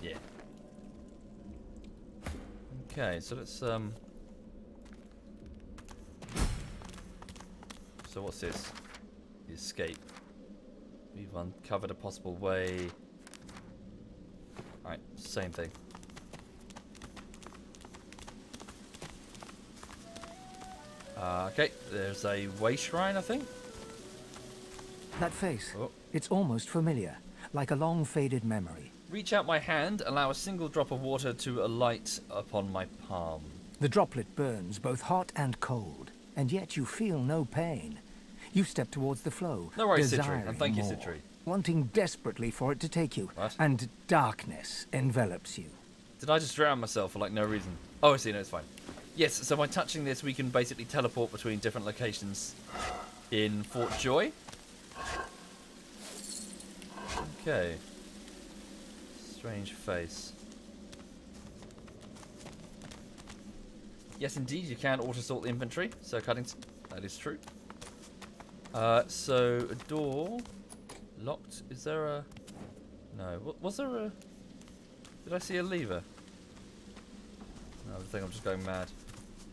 Yeah. Okay, so let's So what's this? The escape. We've uncovered a possible way. Alright, same thing. Okay, there's a way shrine, I think. That face, it's almost familiar, like a long faded memory. Reach out my hand, allow a single drop of water to alight upon my palm. The droplet burns both hot and cold, and yet you feel no pain. You step towards the flow, no worries, desiring Citri, and thank you, more, Citri. wanting desperately for it to take you, and darkness envelops you. Did I just drown myself for like no reason? Oh, I see, no, it's fine. Yes, so by touching this, we can basically teleport between different locations in Fort Joy. Okay. Strange face. Yes, indeed, you can auto-sort the inventory. So cutting, that is true. So a door locked. Is there a? No. Was there a? Did I see a lever? No, I think I'm just going mad.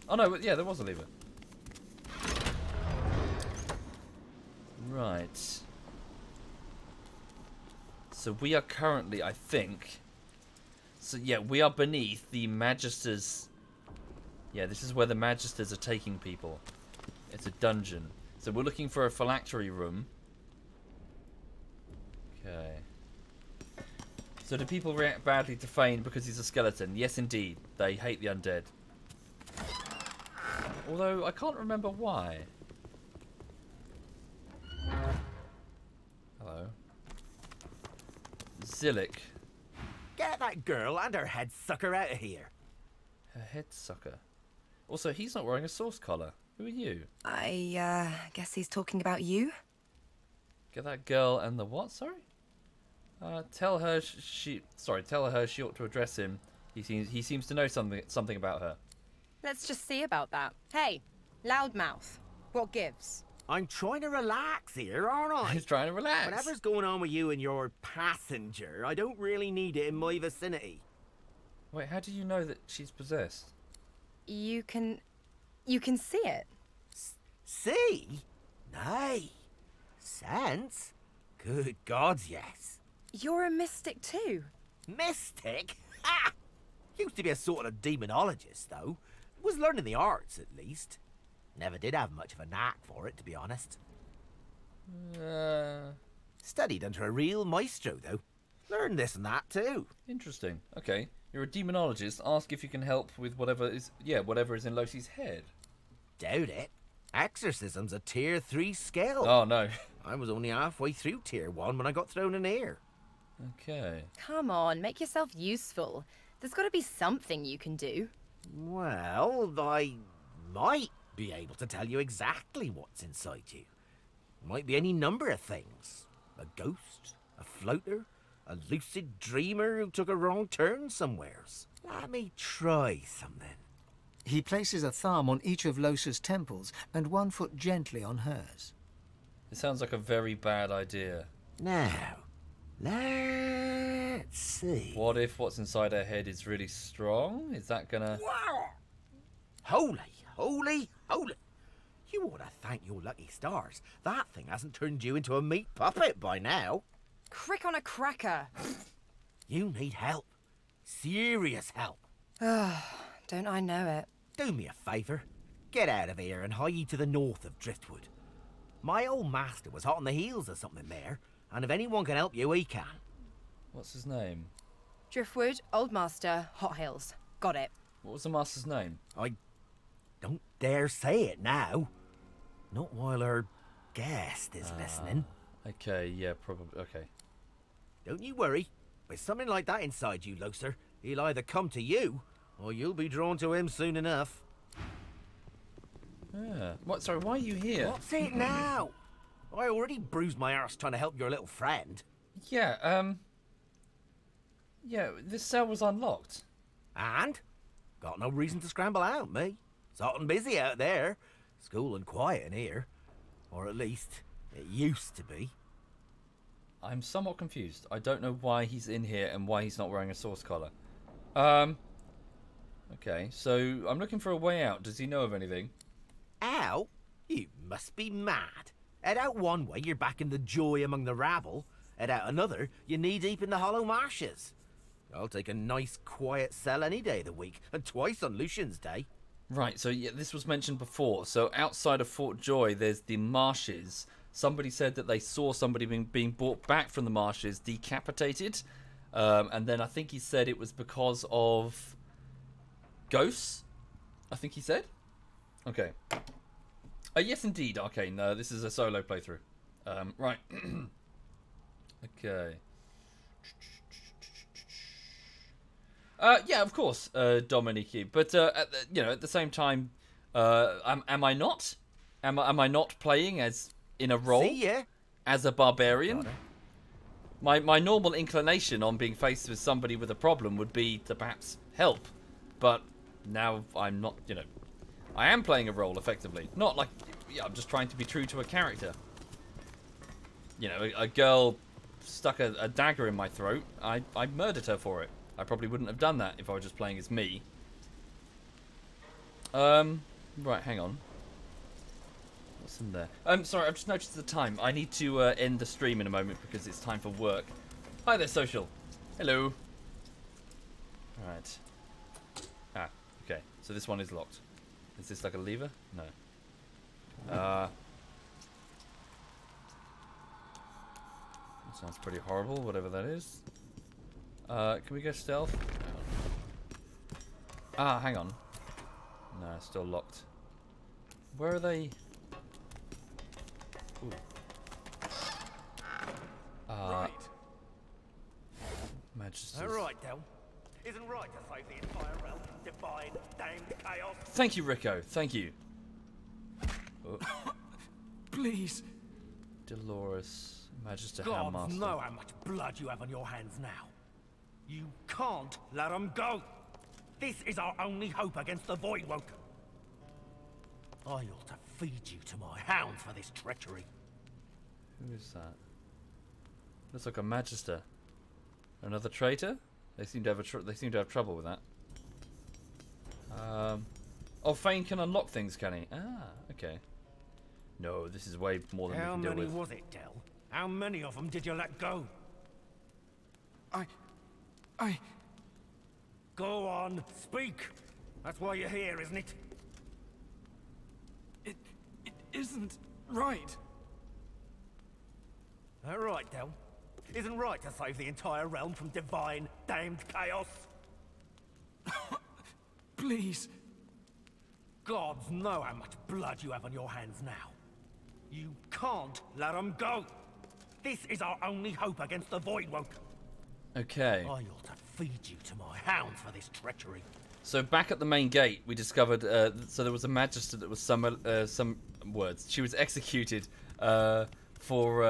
Oh no, yeah, there was a lever. Right. So we are currently, I think... So yeah, we are beneath the Magisters. Yeah, this is where the Magisters are taking people. It's a dungeon. So we're looking for a phylactery room. Okay. So do people react badly to Fane because he's a skeleton? Yes, indeed. They hate the undead. Although, I can't remember why. Hello. Zillick. Get that girl and her head sucker out of here. Her head sucker. Also, he's not wearing a source collar. Who are you? I guess he's talking about you? Get that girl and the what? Sorry? Tell her she ought to address him. He seems to know something about her. Let's just see about that. Hey, loudmouth. What gives? I'm trying to relax here, aren't I? He's trying to relax. Whatever's going on with you and your passenger, I don't really need it in my vicinity. Wait, how do you know that she's possessed? You can see it. See? Nay. Sense? Good gods, yes. You're a mystic too. Mystic? Ha! Used to be a sort of demonologist, though. Was learning the arts, at least. Never did have much of a knack for it, to be honest. Studied under a real maestro, though. Learned this and that, too. Interesting. Okay. You're a demonologist. Ask if you can help with whatever is in Losi's head. Doubt it. Exorcism's a tier 3 skill. Oh, no. I was only halfway through tier 1 when I got thrown in here. Okay. Come on, make yourself useful. There's got to be something you can do. Well, I might be able to tell you exactly what's inside you. Might be any number of things. A ghost, a floater, a lucid dreamer who took a wrong turn somewheres. Let me try something. He places a thumb on each of Losa's temples and one foot gently on hers. It sounds like a very bad idea. Now, let's see. What if what's inside her head is really strong? Is that gonna... Wow! Holy, holy, holy. You ought to thank your lucky stars. That thing hasn't turned you into a meat puppet by now. Crick on a cracker. You need help. Serious help. Don't I know it? Do me a favour. Get out of here and hie ye to the north of Driftwood. My old master was hot on the heels of something there, and if anyone can help you, he can. What's his name? Driftwood, Old Master, Hot Hills. Got it. What was the master's name? I don't dare say it now. Not while our guest is listening. Okay, yeah, probably. Okay. Don't you worry. With something like that inside you, Loser, he'll either come to you, or you'll be drawn to him soon enough. Yeah. What? Sorry, why are you here? What's it now? I already bruised my arse trying to help your little friend. Yeah, yeah, this cell was unlocked. And? Got no reason to scramble out, me. It's hot and busy out there. It's cool and quiet in here. Or at least, it used to be. I'm somewhat confused. I don't know why he's in here and why he's not wearing a source collar. Okay, so I'm looking for a way out. Does he know of anything? Out? You must be mad. Head out one way, you're back in the joy among the rabble. Head out another, you're knee-deep in the hollow marshes. I'll take a nice, quiet cell any day of the week, and twice on Lucian's Day. Right, so yeah, this was mentioned before. So outside of Fort Joy, there's the marshes. Somebody said that they saw somebody being brought back from the marshes, decapitated. And then I think he said it was because of ghosts. I think he said. Okay. Yes, indeed, Arcane. This is a solo playthrough. Right. Okay. Yeah, of course, Dominique. But at the same time, am I not? Am I not playing as in a role as a barbarian? My normal inclination on being faced with somebody with a problem would be to perhaps help, but now I'm not. I am playing a role effectively. Not like I'm just trying to be true to a character. A girl stuck a dagger in my throat. I murdered her for it. I probably wouldn't have done that if I was just playing as me. Right, hang on. What's in there? Sorry, I've just noticed the time. I need to end the stream in a moment because it's time for work. Hi there, social. Hello. Alright. Ah, okay. So this one is locked. Is this like a lever? No. Sounds pretty horrible, whatever that is. Can we go stealth? Ah, hang on. No, still locked. Where are they? Ooh. Right. Magisters. All right, Del. Isn't right to save the entire realm from divine damned chaos. Thank you, Rico. Thank you. Oh. Please. Dolores, Magister Gods Handmaster. know how much blood you have on your hands now. You can't let them go. This is our only hope against the Voidwoken. I ought to feed you to my hounds for this treachery. Who is that? Looks like a Magister. Another traitor? They seem to have trouble with that. Oh, Fane can unlock things, can he? Ah, okay. No, this is way more than we can deal with. How many was it, Del? How many of them did you let go? I... Go on, speak. That's why you're here, isn't it? It isn't right. All right, Del. Isn't right to save the entire realm from divine damned chaos. Please. Gods know how much blood you have on your hands now. You can't let them go. This is our only hope against the Voidwoken. Okay. I ought to feed you to my hounds for this treachery. So back at the main gate, we discovered. So there was a Magister that was some words. She was executed for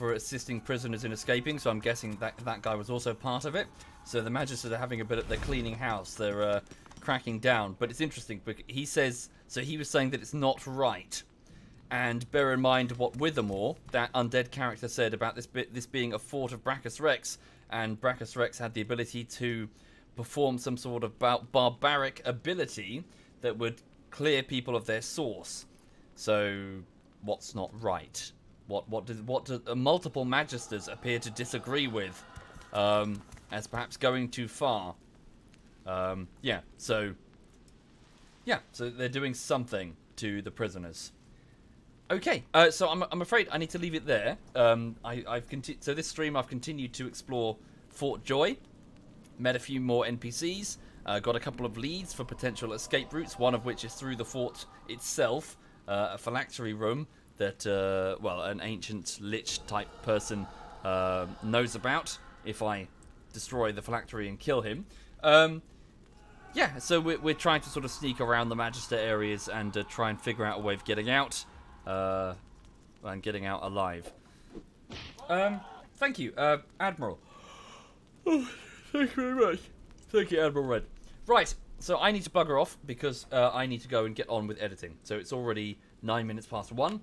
assisting prisoners in escaping. So I'm guessing that guy was also part of it. So the Magister are having a bit. They're cleaning house. They're cracking down. But it's interesting because he says. So he was saying that it's not right. And bear in mind what Withermore, that undead character, said about this being a fort of Brachus Rex, and Brachus Rex had the ability to perform some sort of barbaric ability that would clear people of their source. So, what's not right? What do multiple Magisters appear to disagree with, as perhaps going too far? So they're doing something to the prisoners. Okay, so I'm afraid I need to leave it there. So this stream I've continued to explore Fort Joy, met a few more NPCs, got a couple of leads for potential escape routes, one of which is through the fort itself, a phylactery room that, an ancient lich type person knows about if I destroy the phylactery and kill him. So we're trying to sort of sneak around the Magister areas and try and figure out a way of getting out. And getting out alive. Thank you, Admiral. Oh, thank you very much. Thank you, Admiral Red. Right, so I need to bugger off because I need to go and get on with editing. So it's already 9 minutes past 1.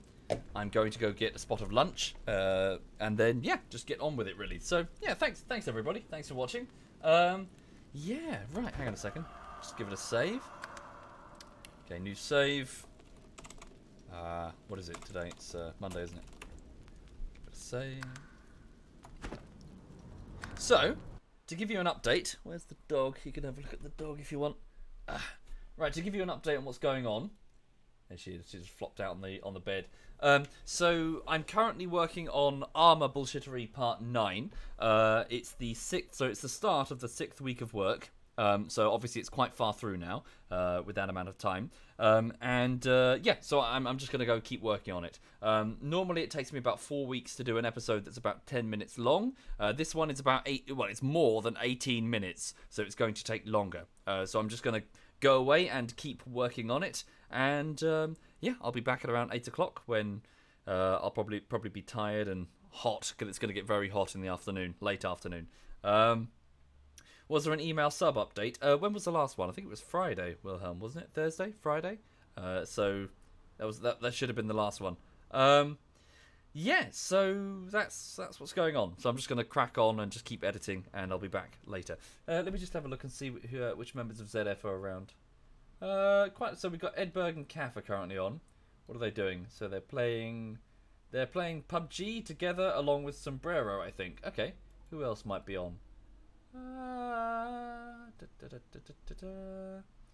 I'm going to go get a spot of lunch, and then just get on with it really. So thanks everybody. Thanks for watching. Right, hang on a second. Just give it a save. Okay, new save. What is it today? It's Monday, isn't it? Give it a save. So, to give you an update, where's the dog? You can have a look at the dog if you want. Right, to give you an update on what's going on. There she is. She just flopped out on the bed. So I'm currently working on Armor Bullshittery Part 9. It's the 6th, so it's the start of the 6th week of work. So obviously it's quite far through now with that amount of time. So I'm just going to go keep working on it. Normally it takes me about 4 weeks to do an episode that's about 10 minutes long. This one is about it's more than 18 minutes, so it's going to take longer. So I'm just going to go away and keep working on it. And I'll be back at around 8 o'clock when I'll probably be tired and hot, because it's going to get very hot in the afternoon, late afternoon. Was there an email sub update? When was the last one? I think it was Friday, Wilhelm, wasn't it? Thursday? Friday? So that should have been the last one. So that's what's going on. So I'm just going to crack on and just keep editing, and I'll be back later. Let me just have a look and see which members of ZF are around. So we've got Edberg and Kaff are currently on. What are they doing? So they're playing PUBG together along with Sombrero, I think. Okay. Who else might be on?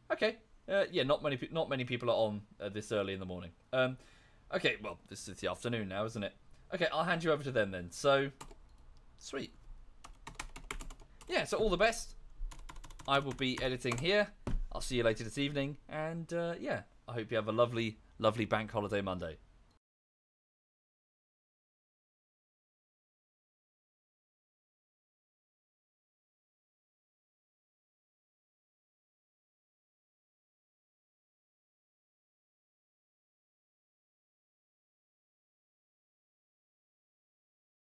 Okay. Yeah, not many people are on this early in the morning. Okay, well, this is the afternoon now, isn't it? Okay, I'll hand you over to them then. So, sweet. Yeah, so all the best. I will be editing here. I'll see you later this evening. And, yeah, I hope you have a lovely, lovely bank holiday Monday.